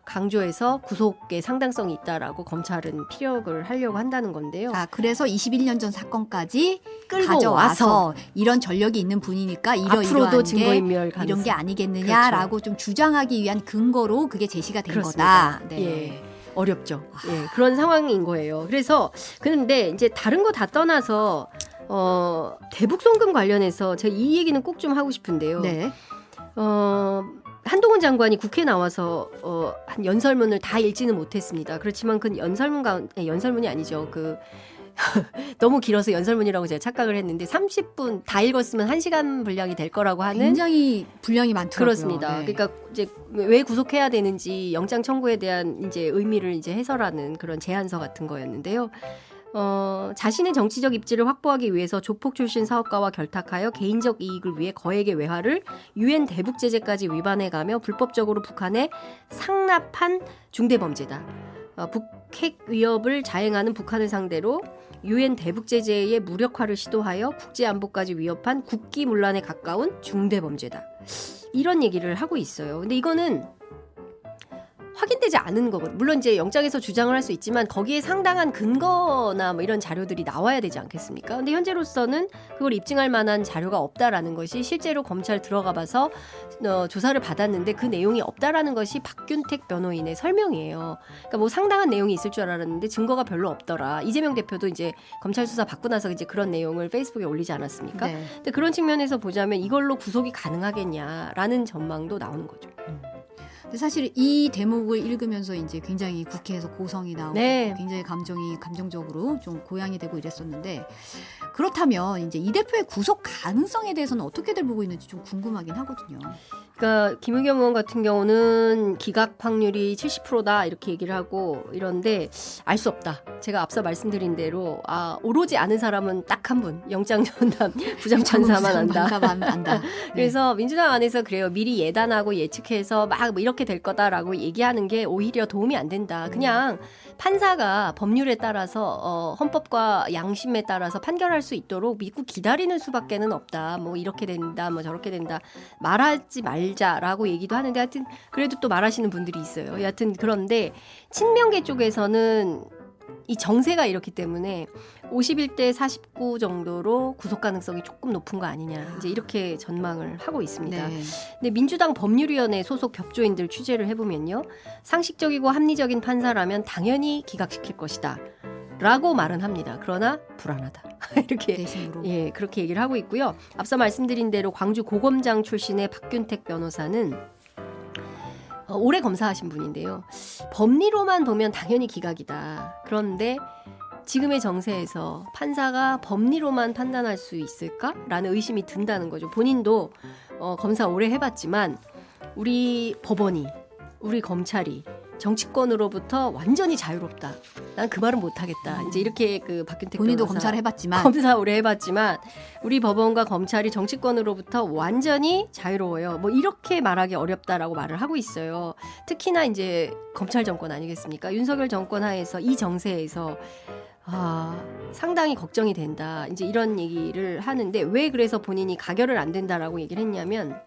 강조해서 구속의 상당성이 있다라고 검찰은 피력을 하려고 한다는 건데요. 아, 그래서 21년 전 사건까지 끌고 가져와서 이런 전력이 있는 분이니까 앞으로도 이러이러한 게 증거인멸 가능성 이런 게 아니겠느냐라고 좀 주장하기 위한 근거로 그게 제시가 된 그렇습니다. 거다. 네. 예. 어렵죠. 예, 그런 상황인 거예요. 그래서 근데 이제 다른 거 다 떠나서 대북 송금 관련해서 제가 이 얘기는 꼭 좀 하고 싶은데요. 네. 한동훈 장관이 국회에 나와서 한 연설문을 다 읽지는 못했습니다. 그렇지만 그 연설문이 아니죠. 그 너무 길어서 연설문이라고 제가 착각을 했는데 30분 다 읽었으면 1시간 분량이 될 거라고 하는 굉장히 분량이 많더라고요. 그렇습니다. 네. 그러니까 이제 왜 구속해야 되는지 영장 청구에 대한 이제 의미를 이제 해설하는 그런 제안서 같은 거였는데요. 자신의 정치적 입지를 확보하기 위해서 조폭 출신 사업가와 결탁하여 개인적 이익을 위해 거액의 외화를 유엔 대북 제재까지 위반해가며 불법적으로 북한에 상납한 중대범죄다. 북핵 위협을 자행하는 북한을 상대로 유엔 대북 제재의 무력화를 시도하여 국제 안보까지 위협한 국기문란에 가까운 중대범죄다. 이런 얘기를 하고 있어요. 근데 이거는 확인되지 않은 거거든요. 물론 이제 영장에서 주장을 할 수 있지만 거기에 상당한 근거나 뭐 이런 자료들이 나와야 되지 않겠습니까? 근데 현재로서는 그걸 입증할 만한 자료가 없다라는 것이 실제로 검찰 들어가 봐서 조사를 받았는데 그 내용이 없다라는 것이 박균택 변호인의 설명이에요. 그러니까 뭐 상당한 내용이 있을 줄 알았는데 증거가 별로 없더라. 이재명 대표도 이제 검찰 수사 받고 나서 이제 그런 내용을 페이스북에 올리지 않았습니까? 네. 근데 그런 측면에서 보자면 이걸로 구속이 가능하겠냐라는 전망도 나오는 거죠. 근데 사실 이 대목을 읽으면서 이제 굉장히 국회에서 고성이 나오고 네. 굉장히 감정적으로 좀 고양이 되고 이랬었는데 그렇다면 이제 이 대표의 구속 가능성에 대해서는 어떻게들 보고 있는지 좀 궁금하긴 하거든요. 그러니까 김의겸 의원 같은 경우는 기각 확률이 70%다 이렇게 얘기를 하고 이런데 알 수 없다. 제가 앞서 말씀드린 대로 오로지 아는 사람은 딱 한 분, 영장 전담 부장판사만 안다. 안다. 그래서 민주당 안에서 그래요. 미리 예단하고 예측해서 막 뭐 이렇게 될 거다라고 얘기하는 게 오히려 도움이 안 된다. 그냥 판사가 법률에 따라서 헌법과 양심에 따라서 판결할 수 있도록 믿고 기다리는 수밖에는 없다. 뭐 이렇게 된다, 뭐 저렇게 된다. 말하지 말자라고 얘기도 하는데 하여튼 그래도 또 말하시는 분들이 있어요. 여하튼 그런데 친명계 쪽에서는 이 정세가 이렇기 때문에 51대 49 정도로 구속 가능성이 조금 높은 거 아니냐 이제 이렇게 전망을 하고 있습니다. 네. 근데 민주당 법률위원회 소속 벽조인들 취재를 해보면요, 상식적이고 합리적인 판사라면 당연히 기각시킬 것이다 라고 말은 합니다. 그러나 불안하다 이렇게 대신으로. 예, 그렇게 얘기를 하고 있고요. 앞서 말씀드린 대로 광주 고검장 출신의 박균택 변호사는 오래 검사하신 분인데요. 법리로만 보면 당연히 기각이다. 그런데 지금의 정세에서 판사가 법리로만 판단할 수 있을까라는 의심이 든다는 거죠. 본인도 검사 오래 해봤지만 우리 법원이, 우리 검찰이 정치권으로부터 완전히 자유롭다. 난 그 말은 못하겠다. 이제 이렇게 그 박균택 본인도 변호사 검사를 해봤지만 검사 오래 해봤지만 우리 법원과 검찰이 정치권으로부터 완전히 자유로워요. 뭐 이렇게 말하기 어렵다라고 말을 하고 있어요. 특히나 이제 검찰 정권 아니겠습니까? 윤석열 정권 하에서 이 정세에서 상당히 걱정이 된다. 이제 이런 얘기를 하는데 왜 그래서 본인이 가결을 안 된다라고 얘기를 했냐면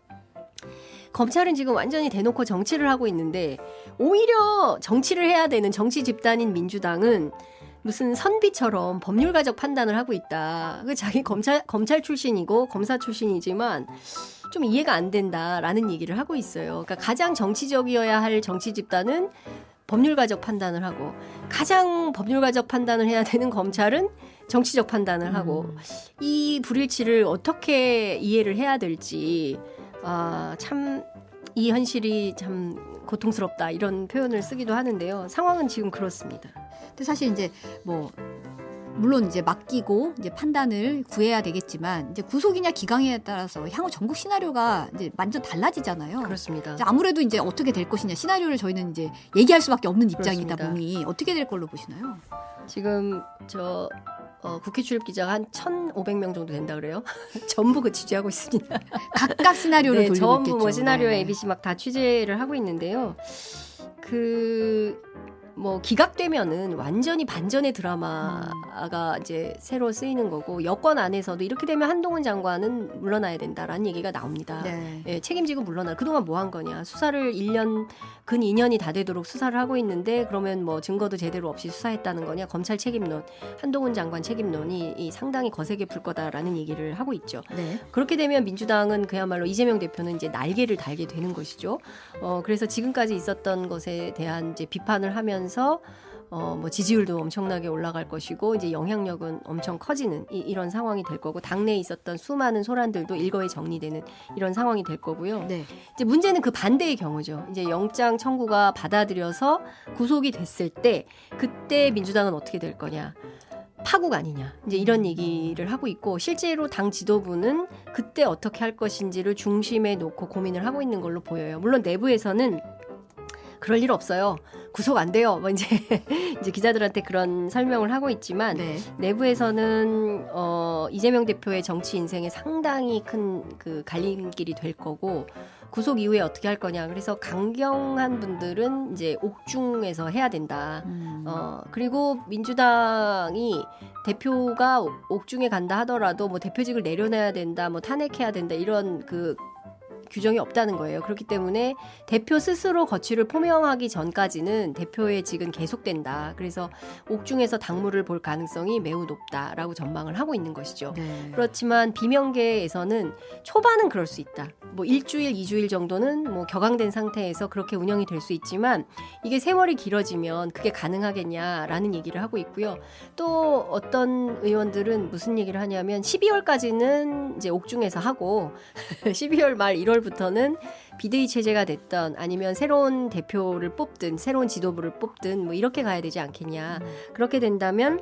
검찰은 지금 완전히 대놓고 정치를 하고 있는데 오히려 정치를 해야 되는 정치 집단인 민주당은 무슨 선비처럼 법률가적 판단을 하고 있다. 자기 검찰 출신이고 검사 출신이지만 좀 이해가 안 된다라는 얘기를 하고 있어요. 그러니까 가장 정치적이어야 할 정치 집단은 법률가적 판단을 하고 가장 법률가적 판단을 해야 되는 검찰은 정치적 판단을 하고 이 불일치를 어떻게 이해를 해야 될지 참 이 현실이 참 고통스럽다 이런 표현을 쓰기도 하는데요. 상황은 지금 그렇습니다. 근데 사실 이제 뭐 물론 이제 맡기고 이제 판단을 구해야 되겠지만 이제 구속이냐 기각이냐에 따라서 향후 전국 시나리오가 이제 완전 달라지잖아요. 그렇습니다. 이제 아무래도 이제 어떻게 될 것이냐 시나리오를 저희는 이제 얘기할 수밖에 없는 입장이다 그렇습니다. 보니 어떻게 될 걸로 보시나요? 지금 국회 출입 기자가 한 1,500명 정도 된다 그래요. 전부 그 취재하고 있습니다. 각각 시나리오를 네, 돌리고 전부 있겠죠. 뭐 시나리오 네. ABC 막 다 취재를 하고 있는데요. 뭐 기각되면은 완전히 반전의 드라마가 이제 새로 쓰이는 거고 여권 안에서도 이렇게 되면 한동훈 장관은 물러나야 된다라는 얘기가 나옵니다. 네. 예, 책임지고 물러나. 그동안 뭐 한 거냐? 수사를 1년 근 2년이 다 되도록 수사를 하고 있는데 그러면 뭐 증거도 제대로 없이 수사했다는 거냐? 검찰 책임론, 한동훈 장관 책임론이 상당히 거세게 불 거다라는 얘기를 하고 있죠. 네. 그렇게 되면 민주당은 그야말로 이재명 대표는 이제 날개를 달게 되는 것이죠. 그래서 지금까지 있었던 것에 대한 이제 비판을 하면서 뭐 지지율도 엄청나게 올라갈 것이고 이제 영향력은 엄청 커지는 이런 상황이 될 거고 당내에 있었던 수많은 소란들도 일거에 정리되는 이런 상황이 될 거고요. 네. 이제 문제는 그 반대의 경우죠. 이제 영장 청구가 받아들여서 구속이 됐을 때 그때 민주당은 어떻게 될 거냐? 파국 아니냐 이제 이런 얘기를 하고 있고 실제로 당 지도부는 그때 어떻게 할 것인지를 중심에 놓고 고민을 하고 있는 걸로 보여요. 물론 내부에서는 그럴 일 없어요. 구속 안 돼요. 뭐 이제 기자들한테 그런 설명을 하고 있지만 네. 내부에서는 이재명 대표의 정치 인생에 상당히 큰 그 갈림길이 될 거고 구속 이후에 어떻게 할 거냐. 그래서 강경한 분들은 이제 옥중에서 해야 된다. 그리고 민주당이 대표가 옥중에 간다 하더라도 뭐 대표직을 내려놔야 된다, 뭐 탄핵해야 된다 이런 그 규정이 없다는 거예요. 그렇기 때문에 대표 스스로 거취를 포명하기 전까지는 대표의 직은 계속된다. 그래서 옥중에서 당무를 볼 가능성이 매우 높다라고 전망을 하고 있는 것이죠. 네. 그렇지만 비명계에서는 초반은 그럴 수 있다. 뭐 일주일, 2주일 정도는 뭐 격앙된 상태에서 그렇게 운영이 될 수 있지만 이게 세월이 길어지면 그게 가능하겠냐라는 얘기를 하고 있고요. 또 어떤 의원들은 무슨 얘기를 하냐면 12월까지는 이제 옥중에서 하고 12월 말 1월부터는 비대위 체제가 됐던 아니면 새로운 대표를 뽑든 새로운 지도부를 뽑든 뭐 이렇게 가야 되지 않겠냐. 그렇게 된다면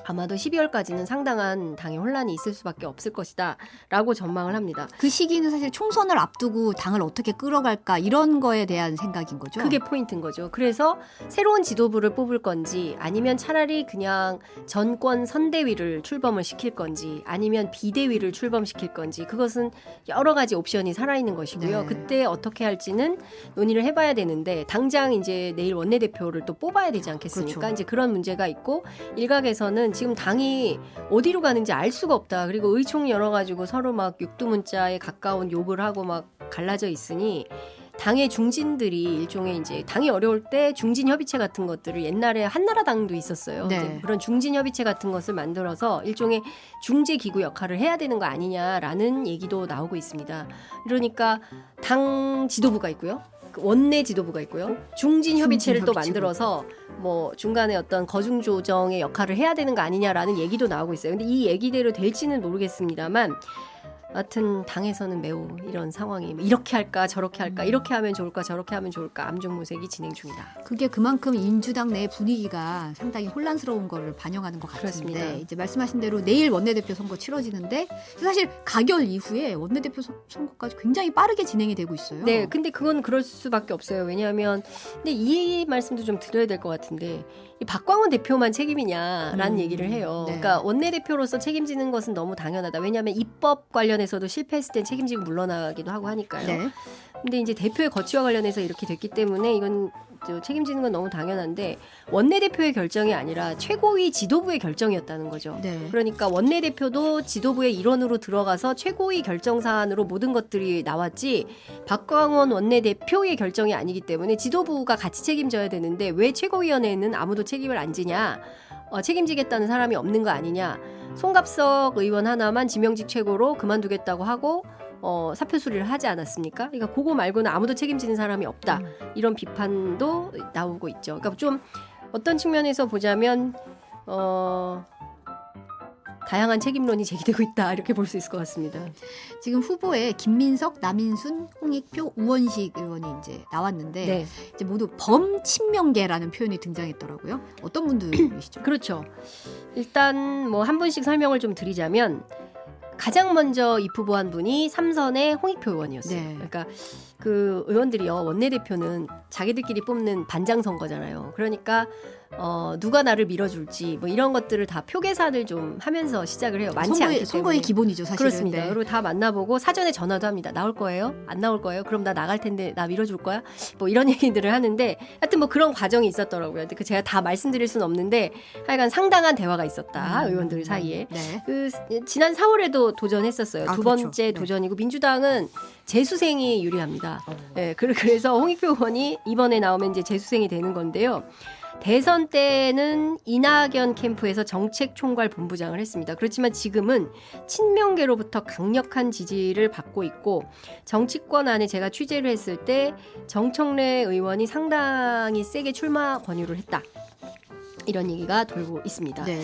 아마도 12월까지는 상당한 당의 혼란이 있을 수밖에 없을 것이다 라고 전망을 합니다. 그 시기는 사실 총선을 앞두고 당을 어떻게 끌어갈까 이런 거에 대한 생각인 거죠. 그게 포인트인 거죠. 그래서 새로운 지도부를 뽑을 건지 아니면 차라리 그냥 전권 선대위를 출범을 시킬 건지 아니면 비대위를 출범시킬 건지 그것은 여러 가지 옵션이 살아있는 것이고요. 네. 그때 어떻게 할지는 논의를 해봐야 되는데 당장 이제 내일 원내대표를 또 뽑아야 되지 않겠습니까? 그렇죠. 이제 그런 문제가 있고 일각에서는 지금 당이 어디로 가는지 알 수가 없다. 그리고 의총 열어가지고 서로 막 육두문자에 가까운 욕을 하고 막 갈라져 있으니 당의 중진들이 일종의 이제 당이 어려울 때 중진 협의체 같은 것들을 옛날에 한나라당도 있었어요. 네. 이제 그런 중진 협의체 같은 것을 만들어서 일종의 중재 기구 역할을 해야 되는 거 아니냐라는 얘기도 나오고 있습니다. 그러니까 당 지도부가 있고요. 원내 지도부가 있고요. 중진 협의체를 또 협의체고. 만들어서 뭐 중간에 어떤 거중 조정의 역할을 해야 되는 거 아니냐라는 얘기도 나오고 있어요. 근데 이 얘기대로 될지는 모르겠습니다만 하여튼 당에서는 매우 이런 상황이 이렇게 할까 저렇게 할까 이렇게 하면 좋을까 저렇게 하면 좋을까 암중무색이 진행 중이다. 그게 그만큼 민주당 내 분위기가 상당히 혼란스러운 거를 반영하는 것 같은데 그렇습니다. 이제 말씀하신 대로 내일 원내대표 선거 치러지는데 사실 가결 이후에 원내대표 선거까지 굉장히 빠르게 진행이 되고 있어요. 네, 근데 그건 그럴 수밖에 없어요. 왜냐하면 근데 이 말씀도 좀 드려야 될 것 같은데 이 박광원 대표만 책임이냐라는 얘기를 해요. 네. 그러니까 원내대표로서 책임지는 것은 너무 당연하다. 왜냐하면 입법 관련해서도 실패했을 땐 책임지고 물러나기도 하고 하니까요. 네. 근데 이제 대표의 거취와 관련해서 이렇게 됐기 때문에 이건 책임지는 건 너무 당연한데 원내대표의 결정이 아니라 최고위 지도부의 결정이었다는 거죠. 네. 그러니까 원내대표도 지도부의 일원으로 들어가서 최고위 결정 사안으로 모든 것들이 나왔지 박광원 원내대표의 결정이 아니기 때문에 지도부가 같이 책임져야 되는데 왜 최고위원회에는 아무도 책임을 안 지냐? 책임지겠다는 사람이 없는 거 아니냐? 송갑석 의원 하나만 지명직 최고로 그만두겠다고 하고 사표 수리를 하지 않았습니까? 그러니까 그거 말고는 아무도 책임지는 사람이 없다. 이런 비판도 나오고 있죠. 그러니까 좀 어떤 측면에서 보자면 다양한 책임론이 제기되고 있다 이렇게 볼 수 있을 것 같습니다. 지금 후보에 김민석, 남인순, 홍익표, 우원식 의원이 이제 나왔는데 네, 이제 모두 범친명계라는 표현이 등장했더라고요. 어떤 분들이시죠? 그렇죠. 일단 뭐 한 분씩 설명을 좀 드리자면 가장 먼저 입후보한 분이 삼선의 홍익표 의원이었어요. 네. 그러니까 그 의원들이요, 원내대표는 자기들끼리 뽑는 반장 선거잖아요. 그러니까 누가 나를 밀어줄지 뭐 이런 것들을 다 표 계산을 좀 하면서 시작을 해요. 많지 않기 때문에. 선거의 기본이죠, 사실은. 그렇습니다. 네. 그리고 다 만나보고 사전에 전화도 합니다. 나올 거예요? 안 나올 거예요? 그럼 나 나갈 텐데 나 밀어줄 거야? 뭐 이런 얘기들을 하는데 하여튼 뭐 그런 과정이 있었더라고요. 근데 그 제가 다 말씀드릴 수는 없는데 하여간 상당한 대화가 있었다. 의원들 사이에. 네. 그 지난 4월에도 도전했었어요. 아, 두 그렇죠. 번째 네. 도전이고 민주당은 재수생이 유리합니다. 네, 그래서 홍익표 의원이 이번에 나오면 이제 재수생이 되는 건데요. 대선 때는 이낙연 캠프에서 정책총괄 본부장을 했습니다. 그렇지만 지금은 친명계로부터 강력한 지지를 받고 있고 정치권 안에 제가 취재를 했을 때 정청래 의원이 상당히 세게 출마 권유를 했다. 이런 얘기가 돌고 있습니다. 네.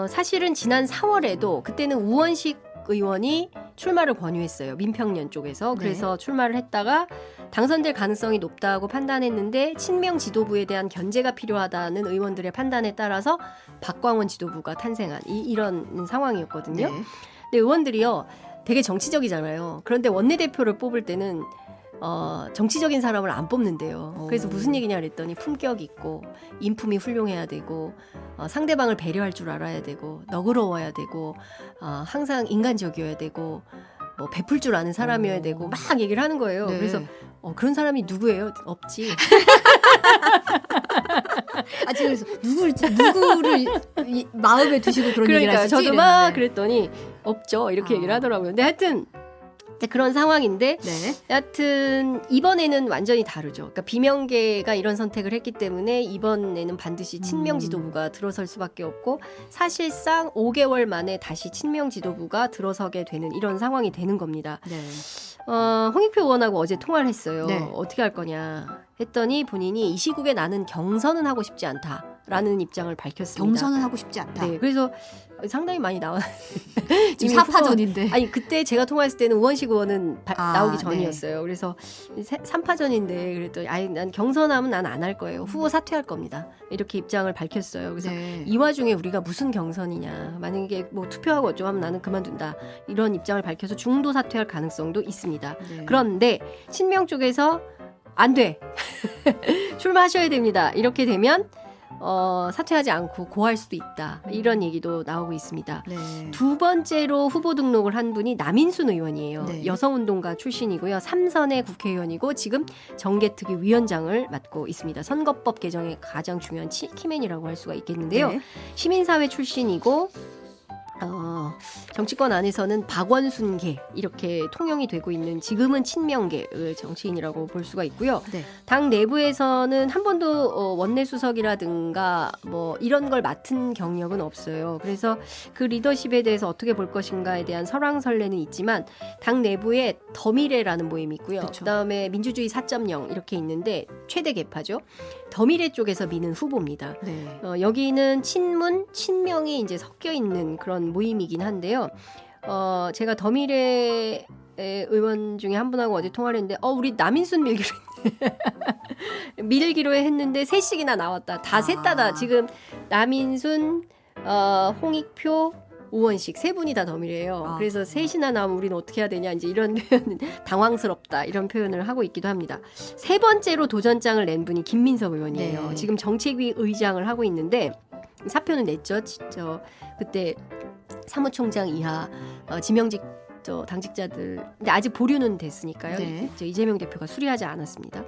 사실은 지난 4월에도 그때는 우원식 의원이 출마를 권유했어요. 민평련 쪽에서. 그래서 출마를 했다가 당선될 가능성이 높다고 판단했는데 친명 지도부에 대한 견제가 필요하다는 의원들의 판단에 따라서 박광원 지도부가 탄생한 이런 상황이었거든요. 네. 근데 의원들이요 되게 정치적이잖아요. 그런데 원내대표를 뽑을 때는 정치적인 사람을 안 뽑는데요. 그래서 무슨 얘기냐 그랬더니 품격 있고 인품이 훌륭해야 되고 상대방을 배려할 줄 알아야 되고 너그러워야 되고 항상 인간적이어야 되고 뭐 베풀 줄 아는 사람이어야 되고 막 얘기를 하는 거예요. 네. 그래서 그런 사람이 누구예요? 없지. 지금 그래서 누구를 마음에 두시고 그런 얘기를 그러니까 하시지? 저도 막 이랬는데. 그랬더니 없죠. 이렇게 얘기를 하더라고요. 근데 하여튼 그런 상황인데 네. 여하튼 이번에는 완전히 다르죠. 그러니까 비명계가 이런 선택을 했기 때문에 이번에는 반드시 친명 지도부가 들어설 수밖에 없고 사실상 5개월 만에 다시 친명 지도부가 들어서게 되는 이런 상황이 되는 겁니다. 네. 홍익표 의원하고 어제 통화를 했어요. 네. 어떻게 할 거냐 했더니 본인이 이 시국에 나는 경선은 하고 싶지 않다라는 입장을 밝혔습니다. 경선은 하고 싶지 않다. 네, 그래서 상당히 많이 나와. 지금 4파전인데. 아니 그때 제가 통화했을 때는 우원식 의원은 나오기 네. 전이었어요. 그래서 3파전인데 그랬더니 난 경선하면 난 안 할 거예요. 후보 사퇴할 겁니다. 이렇게 입장을 밝혔어요. 그래서 네. 이 와중에 우리가 무슨 경선이냐. 만약에 뭐 투표하고 어쩌고 하면 나는 그만둔다. 이런 입장을 밝혀서 중도 사퇴할 가능성도 있습니다. 네. 그런데 친명 쪽에서 안 돼. 출마하셔야 됩니다. 이렇게 되면 사퇴하지 않고 고할 수도 있다. 이런 얘기도 나오고 있습니다. 네. 두 번째로 후보 등록을 한 분이 남인순 의원이에요. 네. 여성운동가 출신이고요. 3선의 국회의원이고 지금 정개특위 위원장을 맡고 있습니다. 선거법 개정의 가장 중요한 키맨이라고 할 수가 있겠는데요. 네. 시민사회 출신이고 정치권 안에서는 박원순계 이렇게 통용이 되고 있는 지금은 친명계 정치인이라고 볼 수가 있고요. 네. 당 내부에서는 한 번도 원내 수석이라든가 뭐 이런 걸 맡은 경력은 없어요. 그래서 그 리더십에 대해서 어떻게 볼 것인가에 대한 설왕설래는 있지만 당 내부에 더미래라는 모임이 있고요. 그쵸. 그다음에 민주주의 4.0 이렇게 있는데 최대 계파죠. 더미래 쪽에서 미는 후보입니다. 네. 여기는 친문, 친명이 이제 섞여 있는 그런 모임이긴 한데요. 제가 더미래 의원 중에 한 분하고 어제 통화를 했는데, 우리 남인순 밀기로 했는데 셋씩이나 나왔다. 다 셋 다다. 지금 남인순, 홍익표, 우원식 세 분이 다 더미래예요. 그래서 셋이나 나오면 우리는 어떻게 해야 되냐 이제 이런 표현 당황스럽다 이런 표현을 하고 있기도 합니다. 세 번째로 도전장을 낸 분이 김민석 의원이에요. 네. 지금 정책위 의장을 하고 있는데 사표는 냈죠. 그때 사무총장 이하 지명직 당직자들 근데 아직 보류는 됐으니까요. 네. 이재명 대표가 수리하지 않았습니다.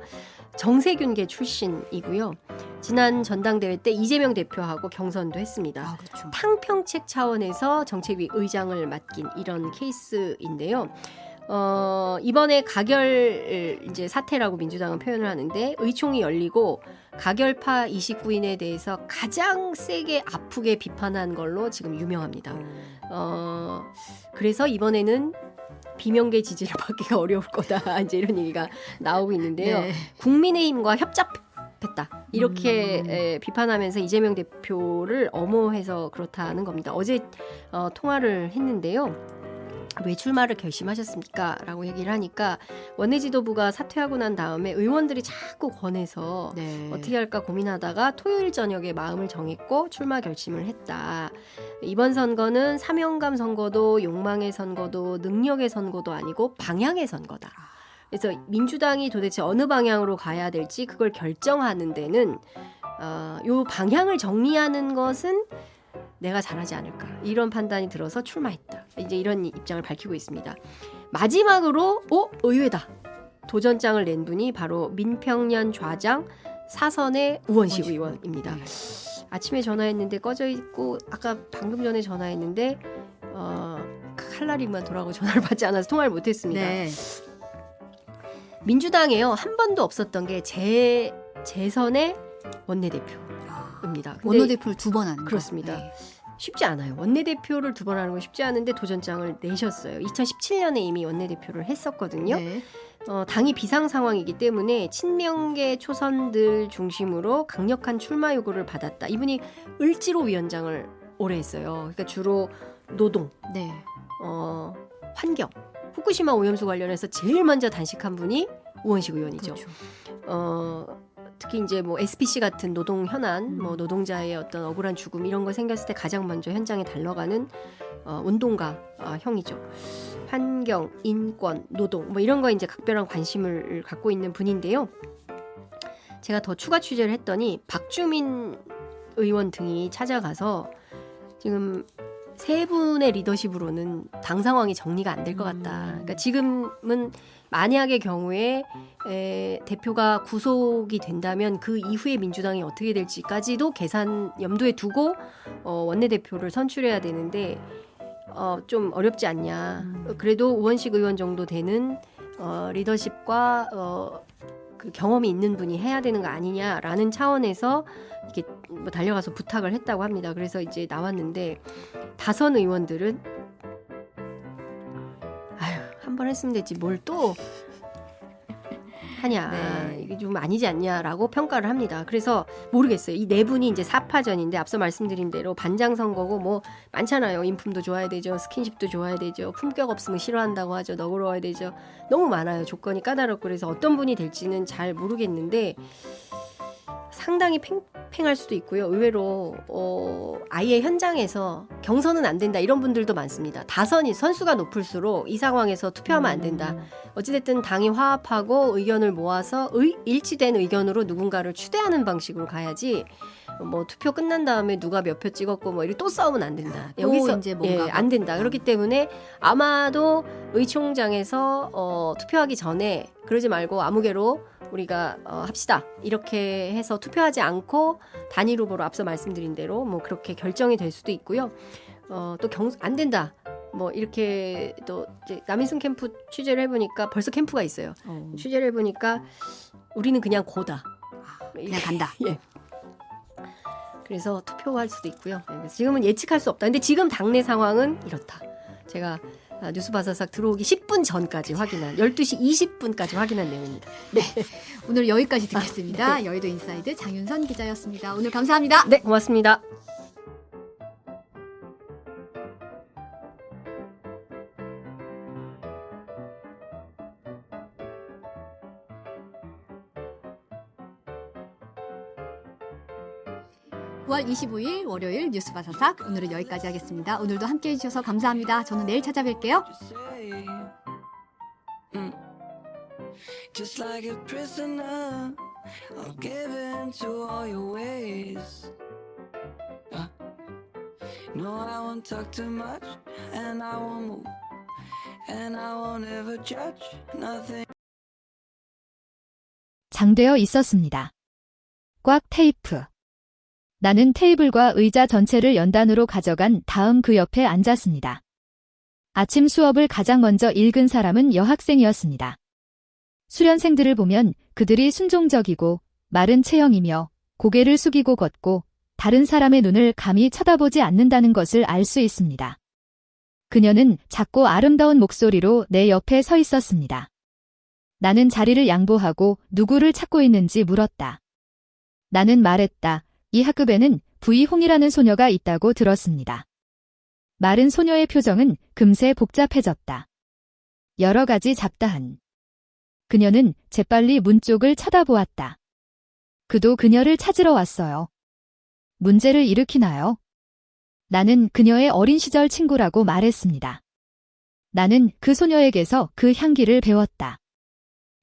정세균계 출신이고요. 지난 전당대회 때 이재명 대표하고 경선도 했습니다. 그렇죠. 탕평책 차원에서 정책위 의장을 맡긴 이런 케이스인데요. 이번에 가결 이제 사태라고 민주당은 표현을 하는데 의총이 열리고 가결파 29인에 대해서 가장 세게 아프게 비판한 걸로 지금 유명합니다. 그래서 이번에는 비명계 지지를 받기가 어려울 거다. 이제 이런 얘기가 나오고 있는데요. 네. 국민의힘과 협작 답했다. 이렇게 비판하면서 이재명 대표를 엄호해서 그렇다는 겁니다. 어제 통화를 했는데요. 왜 출마를 결심하셨습니까? 라고 얘기를 하니까 원내 지도부가 사퇴하고 난 다음에 의원들이 자꾸 권해서 네. 어떻게 할까 고민하다가 토요일 저녁에 마음을 정했고 출마 결심을 했다. 이번 선거는 사명감 선거도 욕망의 선거도 능력의 선거도 아니고 방향의 선거다. 그래서 민주당이 도대체 어느 방향으로 가야 될지 그걸 결정하는 데는 요 방향을 정리하는 것은 내가 잘하지 않을까 이런 판단이 들어서 출마했다. 이제 이런 입장을 밝히고 있습니다. 마지막으로 의외다. 도전장을 낸 분이 바로 민평년 좌장 사선의 우원식 의원입니다. 아침에 전화했는데 꺼져 있고 아까 방금 전에 전화했는데 칼날이만 돌아가고 전화를 받지 않아서 통화를 못했습니다. 네. 민주당에요 한 번도 없었던 게 재선의 원내대표입니다. 근데 원내대표를 2번 하는 거. 그렇습니다. 네. 쉽지 않아요. 원내대표를 2번 하는 건 쉽지 않은데 도전장을 내셨어요. 2017년에 이미 원내대표를 했었거든요. 네. 당이 비상 상황이기 때문에 친명계 초선들 중심으로 강력한 출마 요구를 받았다. 이분이 을지로 위원장을 오래 했어요. 그러니까 주로 노동, 네. 환경, 후쿠시마 오염수 관련해서 제일 먼저 단식한 분이 우원식 의원이죠. 그렇죠. 특히 이제 뭐 SPC 같은 노동 현안, 뭐 노동자의 어떤 억울한 죽음 이런 거 생겼을 때 가장 먼저 현장에 달려가는 운동가 형이죠. 환경, 인권, 노동 뭐 이런 거 이제 각별한 관심을 갖고 있는 분인데요. 제가 더 추가 취재를 했더니 박주민 의원 등이 찾아가서 지금 세 분의 리더십으로는 당 상황이 정리가 안 될 것 같다. 그러니까 지금은 만약의 경우에 대표가 구속이 된다면 그 이후에 민주당이 어떻게 될지까지도 계산 염두에 두고 원내대표를 선출해야 되는데 좀 어렵지 않냐. 그래도 우원식 의원 정도 되는 리더십과 그 경험이 있는 분이 해야 되는 거 아니냐라는 차원에서 이렇게 뭐 달려가서 부탁을 했다고 합니다. 그래서 이제 나왔는데 다선 의원들은 한 번 했으면 됐지 뭘 또 하냐. 네. 이게 좀 아니지 않냐라고 평가를 합니다. 그래서 모르겠어요. 이 네 분이 이제 4파전인데 앞서 말씀드린 대로 반장 선거고 뭐 많잖아요. 인품도 좋아야 되죠. 스킨십도 좋아야 되죠. 품격 없으면 싫어한다고 하죠. 너그러워야 되죠. 너무 많아요. 조건이 까다롭고 그래서 어떤 분이 될지는 잘 모르겠는데 상당히 팽팽할 수도 있고요. 의외로 아예 현장에서 경선은 안 된다 이런 분들도 많습니다. 다선이 선수가 높을수록 이 상황에서 투표하면 안 된다. 어찌됐든 당이 화합하고 의견을 모아서 일치된 의견으로 누군가를 추대하는 방식으로 가야지 뭐 투표 끝난 다음에 누가 몇 표 찍었고 뭐 이렇게 또 싸우면 안 된다. 여기서 이제 뭔가가 안 된다. 그렇기 때문에 아마도 의총장에서 투표하기 전에 그러지 말고 아무개로 우리가 합시다. 이렇게 해서 투표하지 않고 단일 후보로 앞서 말씀드린 대로 뭐 그렇게 결정이 될 수도 있고요. 또 안 된다. 뭐 이렇게 또 이제 남인순 캠프 취재를 해보니까 벌써 캠프가 있어요. 취재를 해보니까 우리는 그냥 고다. 그냥 간다. 예. 그래서 투표할 수도 있고요. 그래서 지금은 예측할 수 없다. 근데 지금 당내 상황은 이렇다. 제가 뉴스 바사삭 들어오기 10분 전까지 확인한 12시 20분까지 확인한 내용입니다. 네. 오늘 여기까지 듣겠습니다. 여의도 인사이드 장윤선 기자였습니다. 오늘 감사합니다. 네, 고맙습니다. (9월 25일) 월요일 뉴스 바사삭 오늘은 여기까지 하겠습니다. 오늘도 함께해 주셔서 감사합니다. 저는 내일 찾아뵐게요. Just like a prisoner, I'll give in to all your ways. No, I won't talk too much, and I won't move, and I won't ever judge nothing. 장되어 있었습니다. 꽉 테이프. 나는 테이블과 의자 전체를 연단으로 가져간 다음 그 옆에 앉았습니다. 아침 수업을 가장 먼저 읽은 사람은 여학생이었습니다. 수련생들을 보면 그들이 순종적이고 마른 체형이며 고개를 숙이고 걷고 다른 사람의 눈을 감히 쳐다보지 않는다는 것을 알 수 있습니다. 그녀는 작고 아름다운 목소리로 내 옆에 서 있었습니다. 나는 자리를 양보하고 누구를 찾고 있는지 물었다. 나는 말했다. 이 학급에는 V홍이라는 소녀가 있다고 들었습니다. 마른 소녀의 표정은 금세 복잡해졌다. 여러 가지 잡다한. 그녀는 재빨리 문 쪽을 쳐다보았다. 그도 그녀를 찾으러 왔어요. 문제를 일으키나요? 나는 그녀의 어린 시절 친구라고 말했습니다. 나는 그 소녀에게서 그 향기를 배웠다.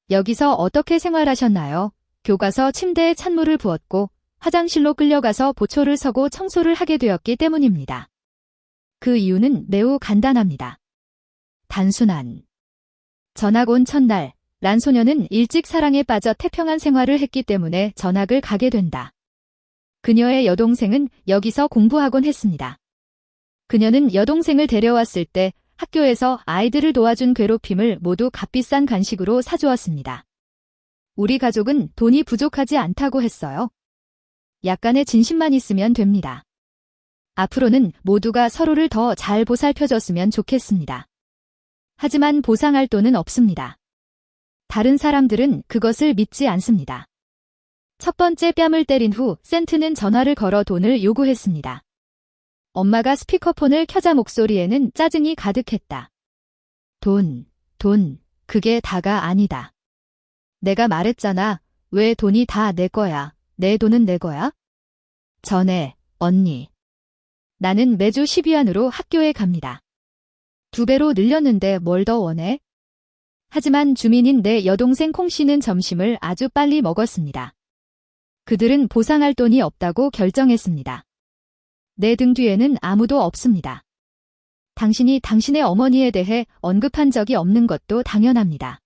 여기서 어떻게 생활하셨나요? 교과서 침대에 찬물을 부었고 화장실로 끌려가서 보초를 서고 청소를 하게 되었기 때문입니다. 그 이유는 매우 간단합니다. 단순한. 전학 온 첫날, 란 소녀는 일찍 사랑에 빠져 태평한 생활을 했기 때문에 전학을 가게 된다. 그녀의 여동생은 여기서 공부하곤 했습니다. 그녀는 여동생을 데려왔을 때 학교에서 아이들을 도와준 괴롭힘을 모두 값비싼 간식으로 사주었습니다. 우리 가족은 돈이 부족하지 않다고 했어요. 약간의 진심만 있으면 됩니다. 앞으로는 모두가 서로를 더 잘 보살펴줬으면 좋겠습니다. 하지만 보상할 돈은 없습니다. 다른 사람들은 그것을 믿지 않습니다. 첫 번째 뺨을 때린 후 센트는 전화를 걸어 돈을 요구했습니다. 엄마가 스피커폰을 켜자 목소리에는 짜증이 가득했다. 돈, 그게 다가 아니다. 내가 말했잖아. 왜 돈이 다 내 거야? 내 돈은 내 거야? 전해, 언니. 나는 매주 12안으로 학교에 갑니다. 2배로 늘렸는데 뭘 더 원해? 하지만 주민인 내 여동생 콩씨는 점심을 아주 빨리 먹었습니다. 그들은 보상할 돈이 없다고 결정했습니다. 내 등 뒤에는 아무도 없습니다. 당신이 당신의 어머니에 대해 언급한 적이 없는 것도 당연합니다.